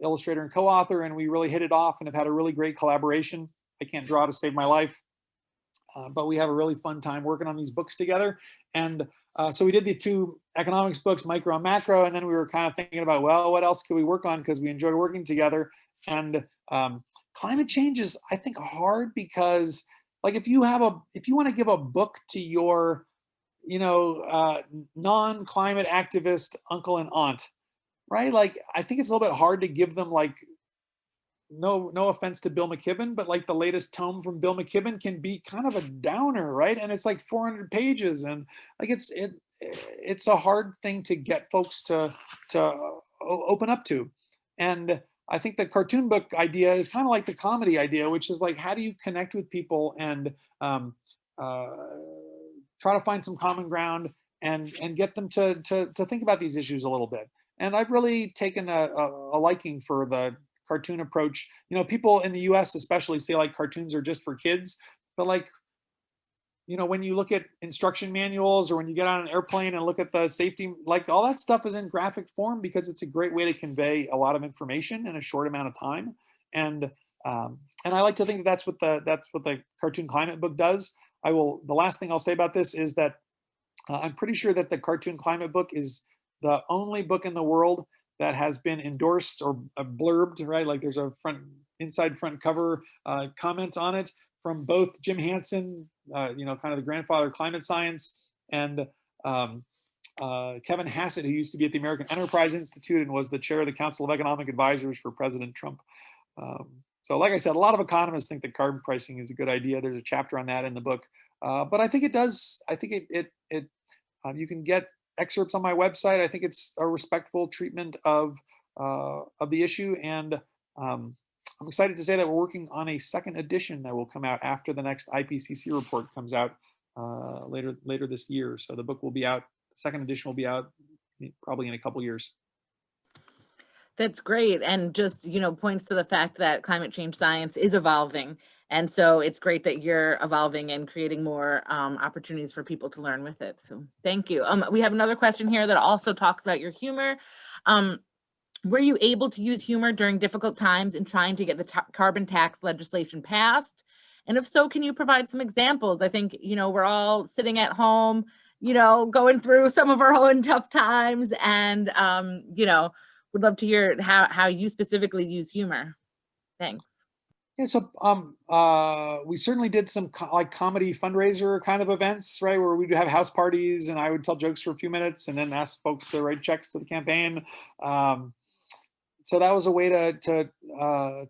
illustrator and co-author, and we really hit it off and have had a really great collaboration. I can't draw to save my life, but we have a really fun time working on these books together. And so we did the 2 economics books, Micro and Macro, and then we were kind of thinking about, well, what else could we work on? Because we enjoy working together. And climate change is, I think, hard because, like, if you want to give a book to your, non-climate activist uncle and aunt, right? Like, I think it's a little bit hard to give them, like, no offense to Bill McKibben, but like the latest tome from Bill McKibben can be kind of a downer, right? And it's like 400 pages, and like it's a hard thing to get folks to open up to. And I think the cartoon book idea is kind of like the comedy idea, which is like, how do you connect with people and try to find some common ground and get them to think about these issues a little bit. And I've really taken a liking for the cartoon approach. People in the US especially say like cartoons are just for kids, but like, when you look at instruction manuals or when you get on an airplane and look at the safety, like all that stuff is in graphic form because it's a great way to convey a lot of information in a short amount of time. And I like to think that's what the cartoon climate book does. The last thing I'll say about this is that I'm pretty sure that the cartoon climate book is the only book in the world that has been endorsed or blurbed, right? Like there's a inside front cover comment on it from both Jim Hansen, kind of the grandfather of climate science, and Kevin Hassett, who used to be at the American Enterprise Institute and was the chair of the Council of Economic Advisors for President Trump. So like I said, a lot of economists think that carbon pricing is a good idea. There's a chapter on that in the book. But I think it does, I think you can get excerpts on my website. I think it's a respectful treatment of the issue. And I'm excited to say that we're working on a 2nd edition that will come out after the next IPCC report comes out later this year. So the book will be out, the 2nd edition will be out probably in a couple years. That's great. And just, points to the fact that climate change science is evolving. And so it's great that you're evolving and creating more opportunities for people to learn with it. So thank you. We have another question here that also talks about your humor. Were you able to use humor during difficult times in trying to get the carbon tax legislation passed? And if so, can you provide some examples? I think, we're all sitting at home, going through some of our own tough times, and, would love to hear how you specifically use humor. Thanks. Yeah, so we certainly did some comedy fundraiser kind of events, right, where we'd have house parties and I would tell jokes for a few minutes and then ask folks to write checks to the campaign. So that was a way to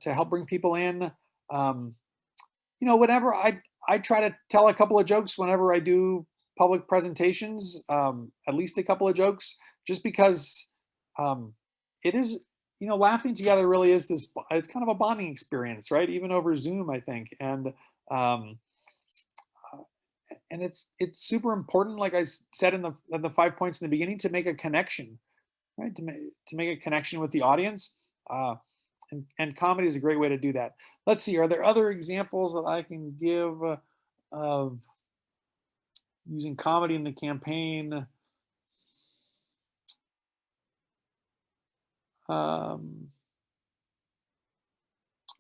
help bring people in. Whenever I try to tell a couple of jokes whenever I do public presentations, at least a couple of jokes, just because it is, laughing together really is it's kind of a bonding experience, right? Even over Zoom, I think. And it's super important, like I said in the 5 points in the beginning, to make a connection, right? To make a connection with the audience. And comedy is a great way to do that. Let's see, are there other examples that I can give of using comedy in the campaign?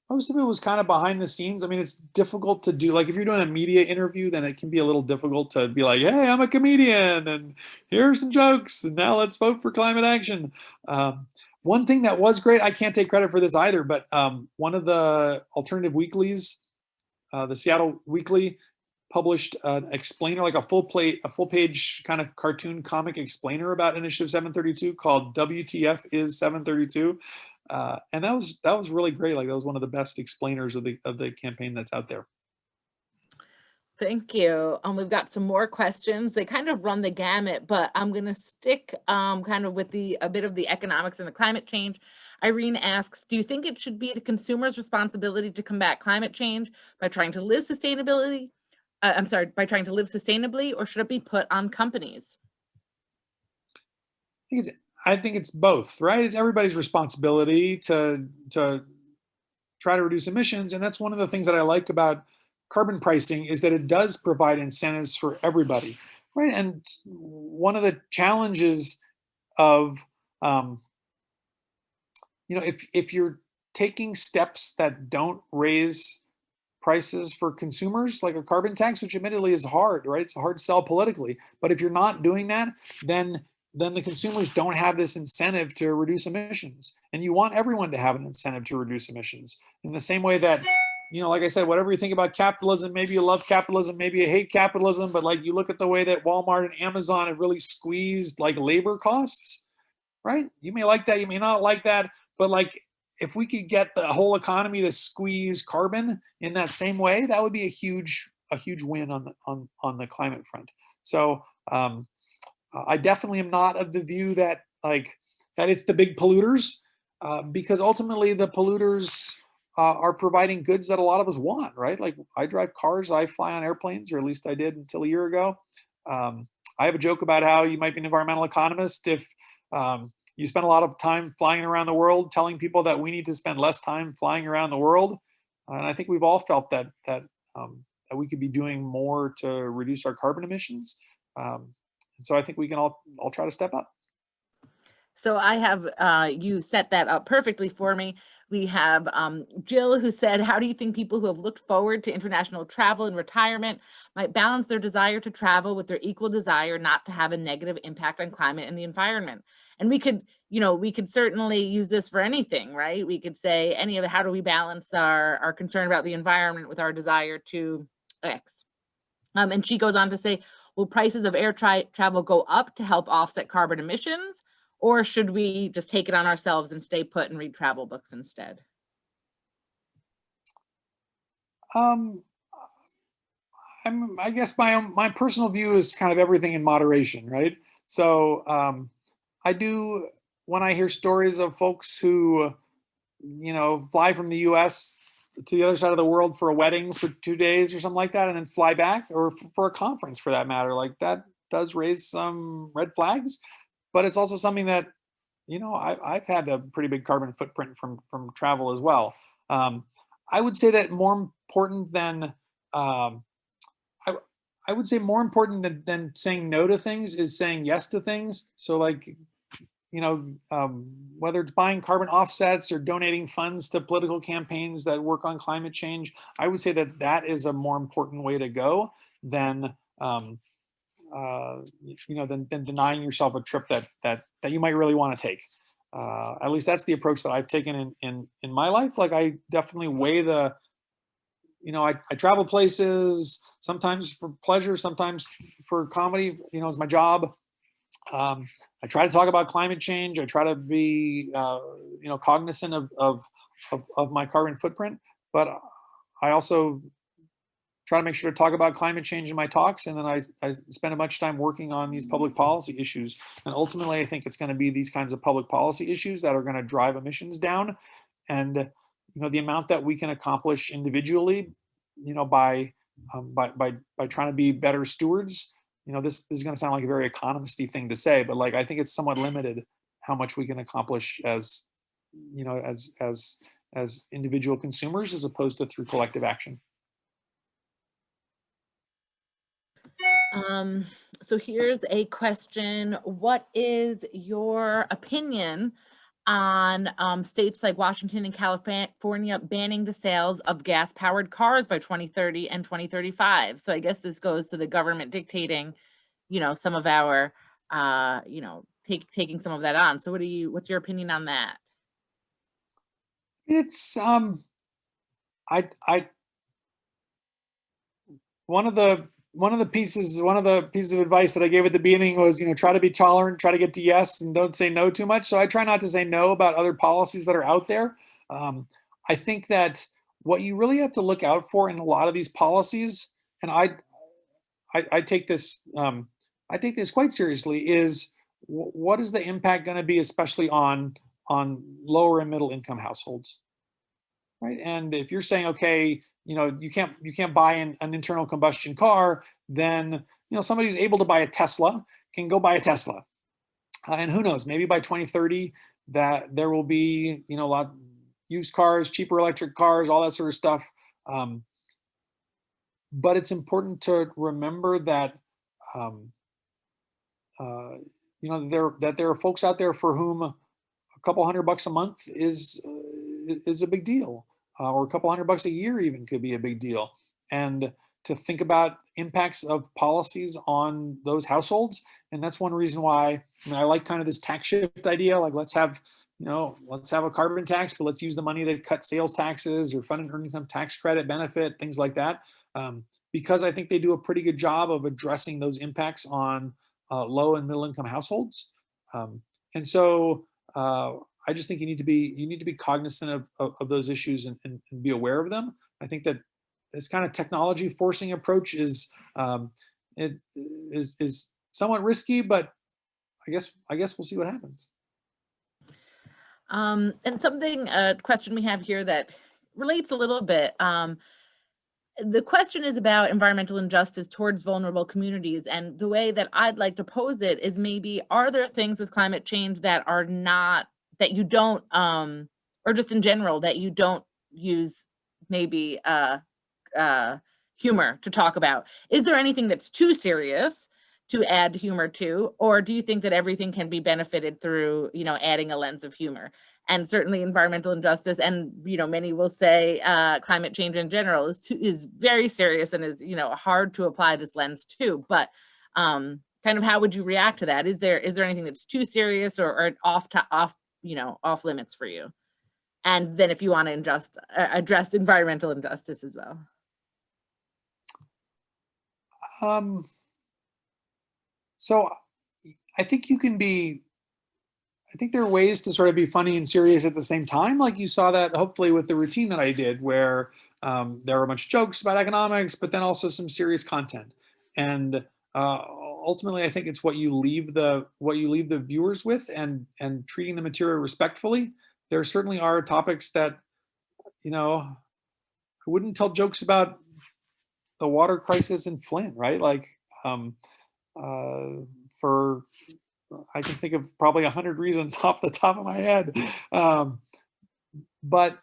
Most of it was kind of behind the scenes. I mean, it's difficult to do. Like if you're doing a media interview, then it can be a little difficult to be like, "Hey, I'm a comedian, and here are some jokes, and now let's vote for climate action." One thing that was great, I can't take credit for this either, but one of the alternative weeklies, the Seattle Weekly, published an explainer, like a full page kind of cartoon comic explainer about Initiative 732 called "WTF is 732." And that was really great. Like that was one of the best explainers of the campaign that's out there. Thank you. We've got some more questions. They kind of run the gamut, but I'm going to stick kind of with a bit of the economics and the climate change. Irene asks, do you think it should be the consumer's responsibility to combat climate change by trying to live sustainably, or should it be put on companies? I think it's both, right? It's everybody's responsibility to try to reduce emissions, and that's one of the things that I like about carbon pricing is that it does provide incentives for everybody, right? And one of the challenges of if you're taking steps that don't raise prices for consumers, like a carbon tax, which admittedly is hard, right? It's a hard sell politically, but if you're not doing that, then the consumers don't have this incentive to reduce emissions. And you want everyone to have an incentive to reduce emissions. In the same way that, like I said, whatever you think about capitalism, maybe you love capitalism, maybe you hate capitalism, but like you look at the way that Walmart and Amazon have really squeezed like labor costs, right? You may like that, you may not like that, but like if we could get the whole economy to squeeze carbon in that same way, that would be a huge win on the climate front. So I definitely am not of the view that that it's the big polluters, because ultimately the polluters are providing goods that a lot of us want, right? Like I drive cars, I fly on airplanes, or at least I did until a year ago. I have a joke about how you might be an environmental economist if you spend a lot of time flying around the world telling people that we need to spend less time flying around the world. And I think we've all felt that we could be doing more to reduce our carbon emissions. And so I think we can all try to step up. So I have, you set that up perfectly for me. We have Jill, who said, how do you think people who have looked forward to international travel and retirement might balance their desire to travel with their equal desire not to have a negative impact on climate and the environment? And we could certainly use this for anything, right? We could say how do we balance our concern about the environment with our desire to X? And she goes on to say, will prices of air travel go up to help offset carbon emissions? Or should we just take it on ourselves and stay put and read travel books instead? I guess my personal view is kind of everything in moderation, right? So I do, when I hear stories of folks who, fly from the US to the other side of the world for a wedding for 2 days or something like that, and then fly back, or for a conference for that matter, like that does raise some red flags. But it's also something that, I've had a pretty big carbon footprint from travel as well. I would say that more important than, I would say more important than saying no to things is saying yes to things. So like, whether it's buying carbon offsets or donating funds to political campaigns that work on climate change, I would say that is a more important way to go than than denying yourself a trip that you might really want to take. At least that's the approach that I've taken in my life. Like I definitely weigh I travel places, sometimes for pleasure, sometimes for comedy, as my job. I try to talk about climate change. I try to be, cognizant of my carbon footprint, but I also try to make sure to talk about climate change in my talks. And then I spend a much time working on these public policy issues. And ultimately, I think it's going to be these kinds of public policy issues that are going to drive emissions down. And, the amount that we can accomplish individually, by trying to be better stewards, this is going to sound like a very economisty thing to say, but like, I think it's somewhat limited how much we can accomplish as individual consumers, as opposed to through collective action. So here's a question. What is your opinion on states like Washington and California banning the sales of gas-powered cars by 2030 and 2035. So I guess this goes to the government dictating, some of our, taking some of that on. So what's your opinion on that? It's I one of the pieces of advice that I gave at the beginning was, try to be tolerant, try to get to yes, and don't say no too much. So I try not to say no about other policies that are out there. I think that what you really have to look out for in a lot of these policies, and I take this quite seriously, is what is the impact going to be, especially on lower and middle income households, right? And if you're saying, okay, you can't buy an internal combustion car, then somebody who's able to buy a Tesla can go buy a Tesla, and who knows, maybe by 2030 that there will be a lot used cars, cheaper electric cars, all that sort of stuff. But it's important to remember that there are folks out there for whom a couple $100 a month is a big deal, or a couple $100 a year even could be a big deal. And to think about impacts of policies on those households, and that's one reason why I like kind of this tax shift idea. Like let's have a carbon tax, but let's use the money to cut sales taxes or fund an earned income tax credit benefit, things like that, because I think they do a pretty good job of addressing those impacts on low and middle income households. And so I just think you need to be cognizant of those issues and be aware of them. I think that this kind of technology forcing approach is somewhat risky, but I guess we'll see what happens. And a question we have here that relates a little bit. The question is about environmental injustice towards vulnerable communities. And the way that I'd like to pose it is, maybe, are there things with climate change that are not, that you don't, or just in general, that you don't use maybe humor to talk about? Is there anything that's too serious to add humor to, or do you think that everything can be benefited through, adding a lens of humor? And certainly environmental injustice, and many will say climate change in general is very serious and is hard to apply this lens to. But kind of how would you react to that? Is there anything that's too serious or off limits for you? And then if you want to address environmental injustice as well. So I think there are ways to sort of be funny and serious at the same time. Like you saw that hopefully with the routine that I did, where there were a bunch of jokes about economics, but then also some serious content. And ultimately, I think it's what you leave the viewers with, and treating the material respectfully. There certainly are topics that, I wouldn't tell jokes about the water crisis in Flint, right? Like, I can think of probably 100 reasons off the top of my head. But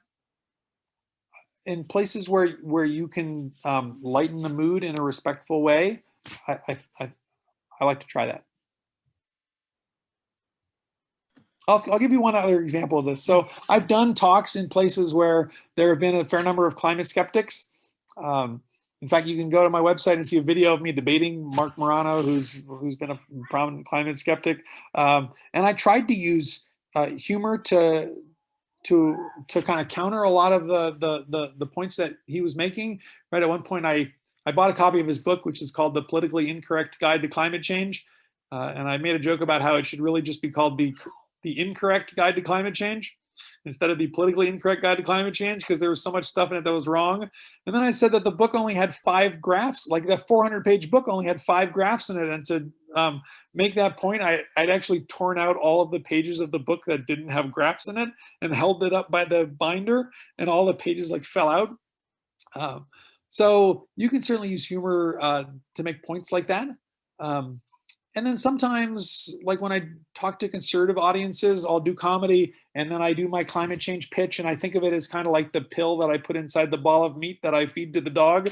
in places where you can lighten the mood in a respectful way, I like to try that. I'll give you one other example of this. So I've done talks in places where there have been a fair number of climate skeptics. In fact, you can go to my website and see a video of me debating Mark Morano, who's been a prominent climate skeptic. And I tried to use humor to kind of counter a lot of the points that he was making. Right, at one point, I bought a copy of his book, which is called The Politically Incorrect Guide to Climate Change. And I made a joke about how it should really just be called The Incorrect Guide to Climate Change, instead of The Politically Incorrect Guide to Climate Change, because there was so much stuff in it that was wrong. And then I said that the book only had 5 graphs, like that 400-page book only had 5 graphs in it. And to make that point, I'd actually torn out all of the pages of the book that didn't have graphs in it and held it up by the binder, and all the pages like fell out. So you can certainly use humor to make points like that. And then sometimes, like when I talk to conservative audiences, I'll do comedy, and then I do my climate change pitch, and I think of it as kind of like the pill that I put inside the ball of meat that I feed to the dog,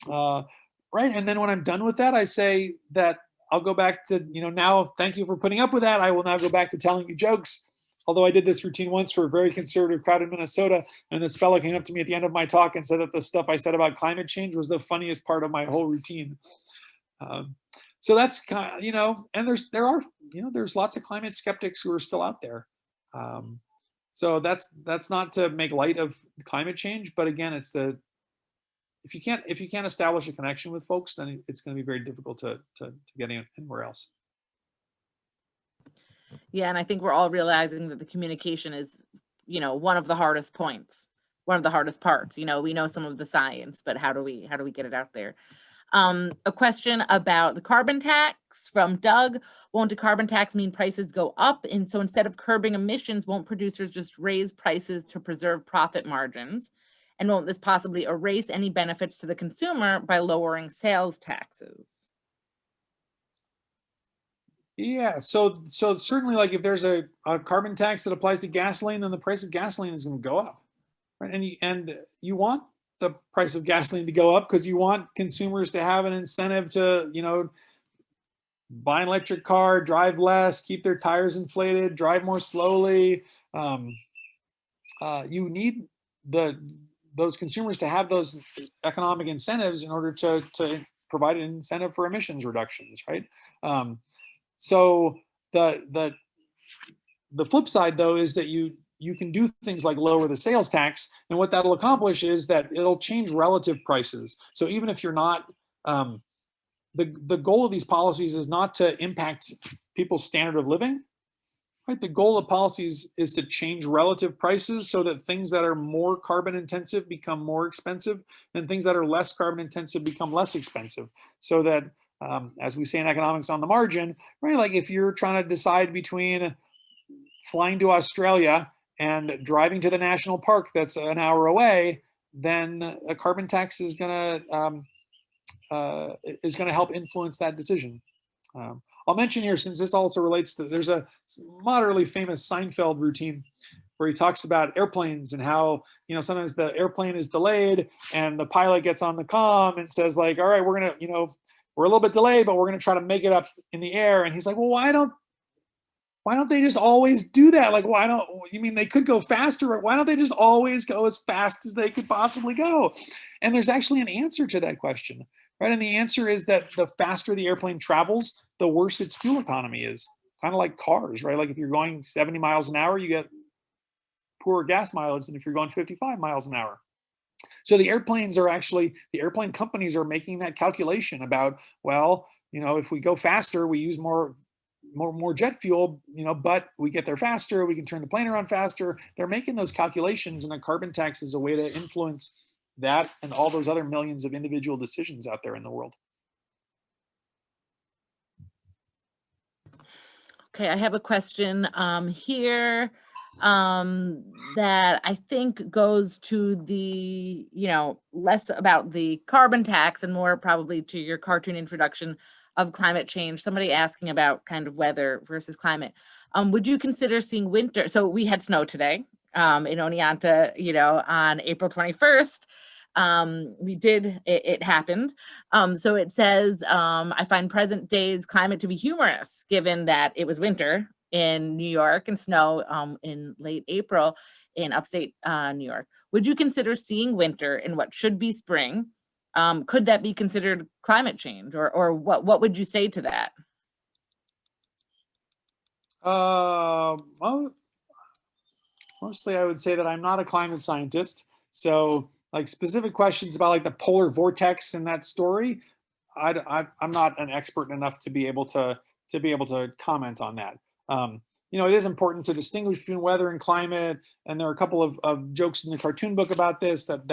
right? And then when I'm done with that, I say that I'll go back to, now, thank you for putting up with that. I will now go back to telling you jokes. although I did this routine once for a very conservative crowd in Minnesota, and this fellow came up to me at the end of my talk and said that the stuff I said about climate change was the funniest part of my whole routine. So that's kind of, you know, and there's lots of climate skeptics who are still out there. So that's not to make light of climate change, but again, it's if you can't establish a connection with folks, then it's going to be very difficult to get anywhere else. Yeah, and I think we're all realizing that the communication is, you know, one of the hardest points, one of the hardest parts. You know, we know some of the science, but how do we get it out there? A question about the carbon tax from Doug. Won't a carbon tax mean prices go up? And so instead of curbing emissions, won't producers just raise prices to preserve profit margins? And won't this possibly erase any benefits to the consumer by lowering sales taxes? Yeah, so certainly, like if there's a carbon tax that applies to gasoline, then the price of gasoline is going to go up, right? And you want the price of gasoline to go up because you want consumers to have an incentive to, you know, buy an electric car, drive less, keep their tires inflated, drive more slowly. You need those consumers to have those economic incentives in order to provide an incentive for emissions reductions, right? So the flip side, though, is that you can do things like lower the sales tax, and what that'll accomplish is that it'll change relative prices. So even if you're not, the goal of these policies is not to impact people's standard of living, right? The goal of policies is to change relative prices so that things that are more carbon intensive become more expensive, and things that are less carbon intensive become less expensive. So that, as we say in economics, on the margin, right? Like if you're trying to decide between flying to Australia and driving to the national park that's an hour away, then a carbon tax is gonna help influence that decision. I'll mention here, since this also relates to, there's a moderately famous Seinfeld routine where he talks about airplanes and how, you know, sometimes the airplane is delayed and the pilot gets on the comm and says like, all right, we're gonna, you know, we're a little bit delayed, but we're gonna try to make it up in the air. And he's like, well, why don't they just always do that? Like, you mean they could go faster? Why don't they just always go as fast as they could possibly go? And there's actually an answer to that question, right? And the answer is that the faster the airplane travels, the worse its fuel economy is. Kind of like cars, right? Like if you're going 70 miles an hour, you get poorer gas mileage than if you're going 55 miles an hour. So the airplane companies are making that calculation about, well, you know, if we go faster, we use more jet fuel, you know, but we get there faster, we can turn the plane around faster. They're making those calculations, and a carbon tax is a way to influence that and all those other millions of individual decisions out there in the world. Okay, I have a question here that I think goes to the, you know, less about the carbon tax and more probably to your cartoon introduction of climate change. Somebody asking about kind of weather versus climate. Would you consider seeing winter? So we had snow today in Oneonta, you know, on April 21st. It happened. So it says, I find present day's climate to be humorous, given that it was winter in New York and snow in late April in upstate New York. Would you consider seeing winter in what should be spring? Could that be considered climate change, or what would you say to that? Well, mostly I would say that I'm not a climate scientist. So like specific questions about like the polar vortex in that story, I'm not an expert enough to be able to comment on that. You know, it is important to distinguish between weather and climate, and there are a couple of jokes in the cartoon book about this that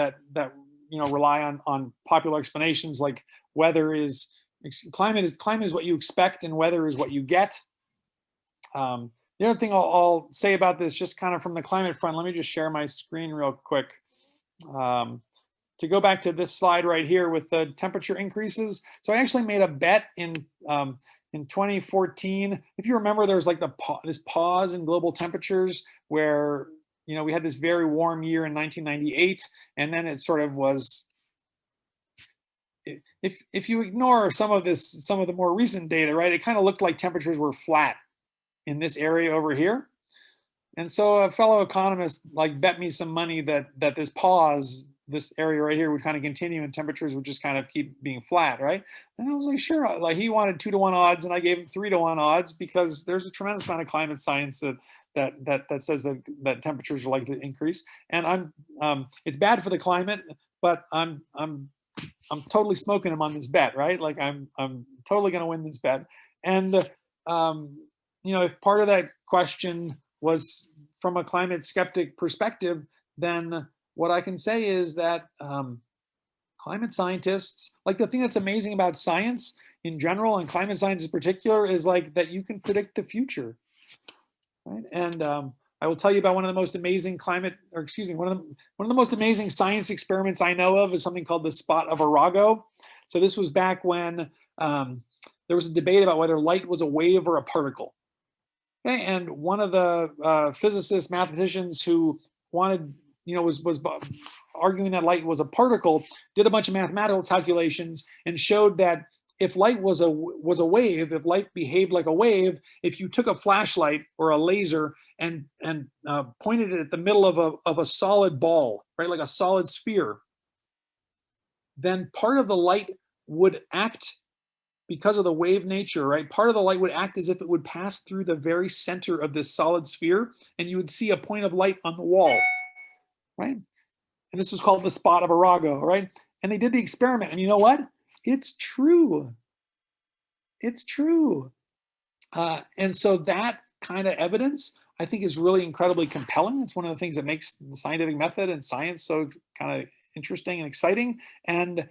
you know rely on popular explanations, like climate is what you expect and weather is what you get. The other thing I'll say about this, just kind of from the climate front, let me just share my screen real quick. To go back to this slide right here with the temperature increases. So I actually made a bet in 2014. If you remember, there was like this pause in global temperatures where, you know, we had this very warm year in 1998, and then it sort of was, if you ignore some of the more recent data, right, it kind of looked like temperatures were flat in this area over here. And so a fellow economist like bet me some money that this pause, this area right here, would kind of continue and temperatures would just kind of keep being flat, right? And I was like, sure. Like, he wanted 2-to-1 odds, and I gave him 3-to-1 odds, because there's a tremendous amount of climate science that says that temperatures are likely to increase. And it's bad for the climate, but I'm totally smoking him on this bet, right? Like, I'm totally going to win this bet. And if part of that question was from a climate skeptic perspective, then what I can say is that climate scientists, like, the thing that's amazing about science in general and climate science in particular is like that you can predict the future, right? And I will tell you about one of the most amazing one of the most amazing science experiments I know of is something called the spot of Arago. So this was back when there was a debate about whether light was a wave or a particle. Okay, and one of the physicists, mathematicians who wanted, was arguing that light was a particle, did a bunch of mathematical calculations and showed that if light was a wave, if light behaved like a wave, if you took a flashlight or a laser and pointed it at the middle of a solid ball, right, like a solid sphere, then part of the light would act, because of the wave nature, right? Part of the light would act as if it would pass through the very center of this solid sphere, and you would see a point of light on the wall, right? And this was called the spot of Arago, right? And they did the experiment, and you know what? It's true. It's true. And so that kind of evidence, I think, is really incredibly compelling. It's one of the things that makes the scientific method and science so kind of interesting and exciting. And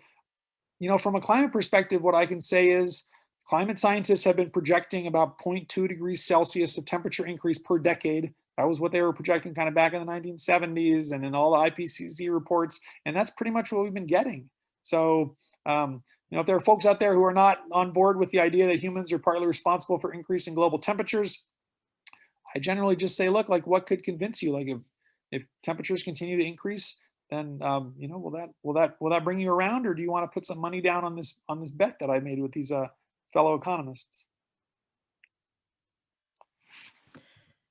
from a climate perspective, what I can say is climate scientists have been projecting about 0.2 degrees Celsius of temperature increase per decade. That was what they were projecting kind of back in the 1970s and in all the IPCC reports. And that's pretty much what we've been getting. So, if there are folks out there who are not on board with the idea that humans are partly responsible for increasing global temperatures, I generally just say, look, like, what could convince you? Like, if temperatures continue to increase, then will that bring you around, or do you want to put some money down on this bet that I made with these fellow economists?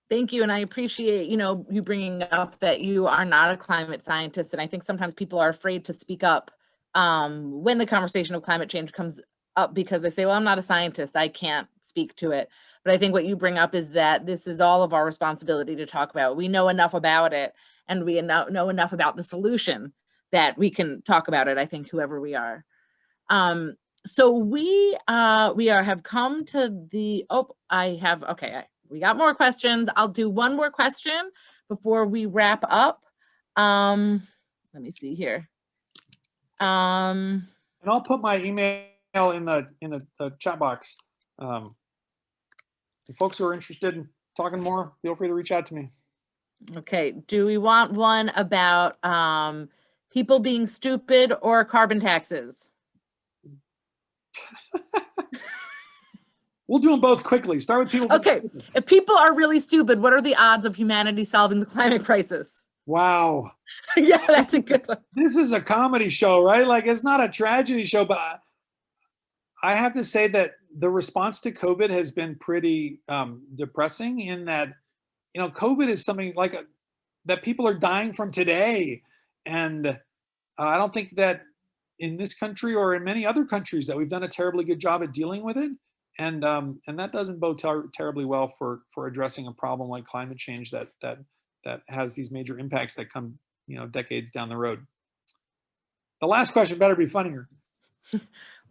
Thank you, and I appreciate you bringing up that you are not a climate scientist, and I think sometimes people are afraid to speak up when the conversation of climate change comes up, because they say, well, I'm not a scientist, I can't speak to it. But I think what you bring up is that this is all of our responsibility to talk about. We know enough about it, and we know enough about the solution that we can talk about it, I think, whoever we are. So we have come to the, we got more questions. I'll do one more question before we wrap up. Let me see here. And I'll put my email in the chat box. If folks who are interested in talking more, feel free to reach out to me. Okay, do we want one about people being stupid or carbon taxes? We'll do them both quickly. Start with people. Okay, if people are really stupid, what are the odds of humanity solving the climate crisis? Wow. Yeah, that's a good one. This is a comedy show, right? Like, it's not a tragedy show, but I have to say that the response to COVID has been pretty depressing, in that, COVID is something like that people are dying from today. And I don't think that in this country or in many other countries that we've done a terribly good job at dealing with it. And that doesn't bode terribly well for addressing a problem like climate change that has these major impacts that come, decades down the road. The last question better be funnier.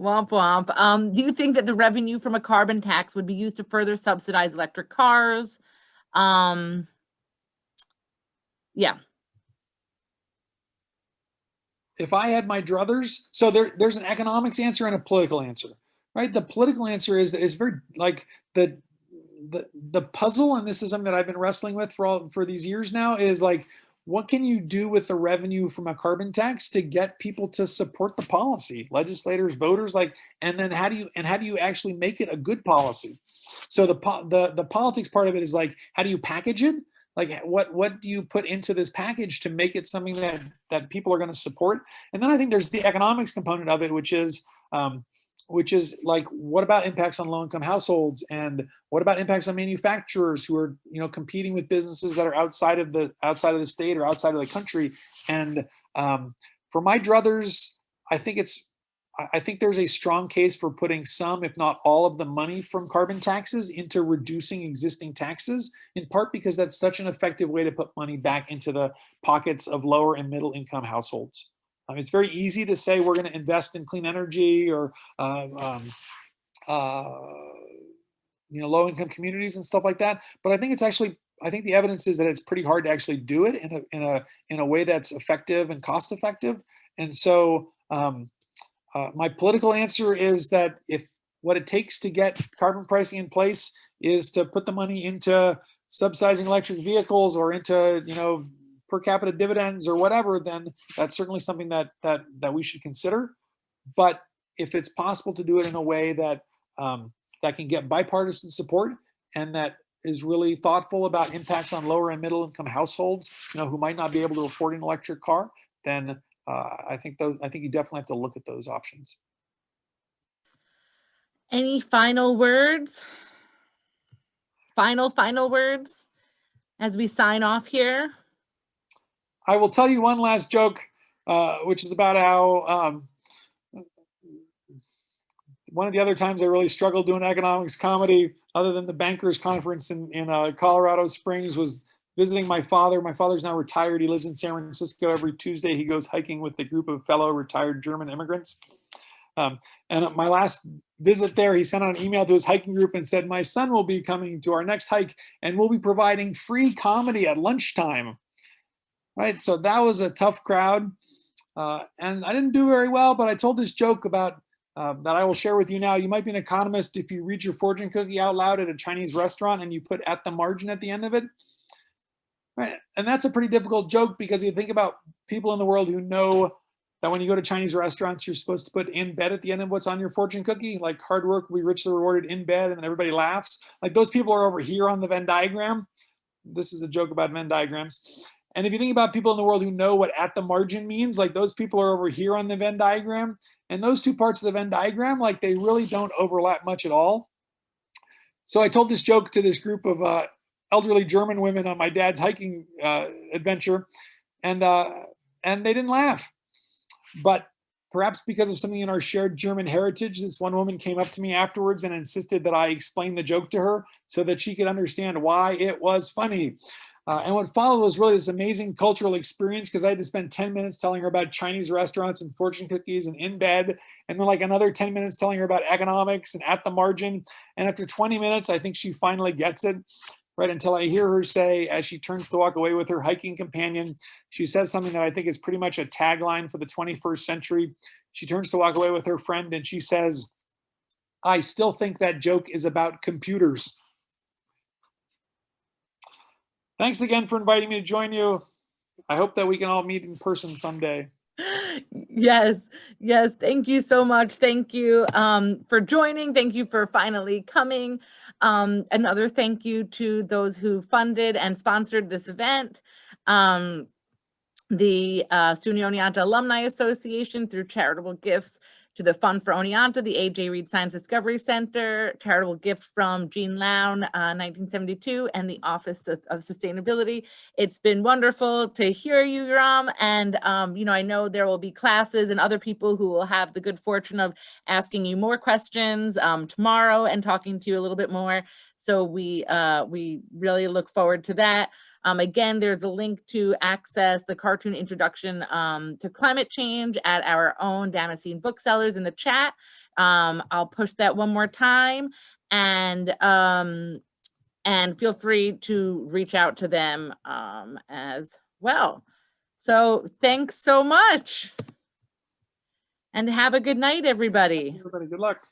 Womp womp. Do you think that the revenue from a carbon tax would be used to further subsidize electric cars? Yeah. If I had my druthers, so there's an economics answer and a political answer, right? The political answer is very like the puzzle, and this is something that I've been wrestling with for these years now, is like, what can you do with the revenue from a carbon tax to get people to support the policy, legislators, voters, like, and then how do you actually make it a good policy? So the politics part of it is like, how do you package it? Like, what do you put into this package to make it something that people are going to support? And then I think there's the economics component of it, which is which is like, what about impacts on low-income households, and what about impacts on manufacturers who are, you know, competing with businesses that are outside of the state or outside of the country. And for my druthers, I think there's a strong case for putting some, if not all, of the money from carbon taxes into reducing existing taxes, in part because that's such an effective way to put money back into the pockets of lower and middle income households. It's very easy to say we're going to invest in clean energy or you know, low income communities and stuff like that. But I think it's actually, I think the evidence is that it's pretty hard to actually do it in a way that's effective and cost effective. And so my political answer is that if what it takes to get carbon pricing in place is to put the money into subsidizing electric vehicles or into, you know, per capita dividends or whatever, then that's certainly something that we should consider. But if it's possible to do it in a way that that can get bipartisan support and that is really thoughtful about impacts on lower and middle income households, you know, who might not be able to afford an electric car, then I think you definitely have to look at those options. Any final words? Final words as we sign off here? I will tell you one last joke, which is about how one of the other times I really struggled doing economics comedy, other than the bankers conference in Colorado Springs, was visiting my father. My father's now retired. He lives in San Francisco. Every Tuesday he goes hiking with a group of fellow retired German immigrants. And at my last visit there, he sent out an email to his hiking group and said, my son will be coming to our next hike and we'll be providing free comedy at lunchtime. Right, so that was a tough crowd. And I didn't do very well, but I told this joke about that I will share with you now. You might be an economist if you read your fortune cookie out loud at a Chinese restaurant and you put at the margin at the end of it. Right, and that's a pretty difficult joke because you think about people in the world who know that when you go to Chinese restaurants, you're supposed to put in bed at the end of what's on your fortune cookie, like hard work will be richly rewarded in bed, and then everybody laughs. Like those people are over here on the Venn diagram. This is a joke about Venn diagrams. And if you think about people in the world who know what at the margin means, like those people are over here on the Venn diagram, and those two parts of the Venn diagram, like they really don't overlap much at all. So I told this joke to this group of elderly German women on my dad's hiking adventure, and they didn't laugh. But perhaps because of something in our shared German heritage, this one woman came up to me afterwards and insisted that I explain the joke to her so that she could understand why it was funny. And what followed was really this amazing cultural experience because I had to spend 10 minutes telling her about Chinese restaurants and fortune cookies and in bed, and then like another 10 minutes telling her about economics and at the margin. And after 20 minutes, I think she finally gets it, right? Until I hear her say, as she turns to walk away with her hiking companion, she says something that I think is pretty much a tagline for the 21st century. She turns to walk away with her friend and she says, I still think that joke is about computers. Thanks again for inviting me to join you. I hope that we can all meet in person someday. Yes. Thank you so much. Thank you for joining. Thank you for finally coming. Another thank you to those who funded and sponsored this event. The SUNY Oneonta Alumni Association through charitable gifts to the Fund for Oneonta, the A.J. Reed Science Discovery Center, charitable gift from Jean Lown, 1972, and the Office of Sustainability. It's been wonderful to hear you, Yoram, and you know, I know there will be classes and other people who will have the good fortune of asking you more questions tomorrow and talking to you a little bit more. So we really look forward to that. Again, there's a link to access the cartoon introduction to climate change at our own Damascene booksellers in the chat. I'll push that one more time, and feel free to reach out to them as well. So thanks so much, and have a good night, everybody. Everybody, good luck.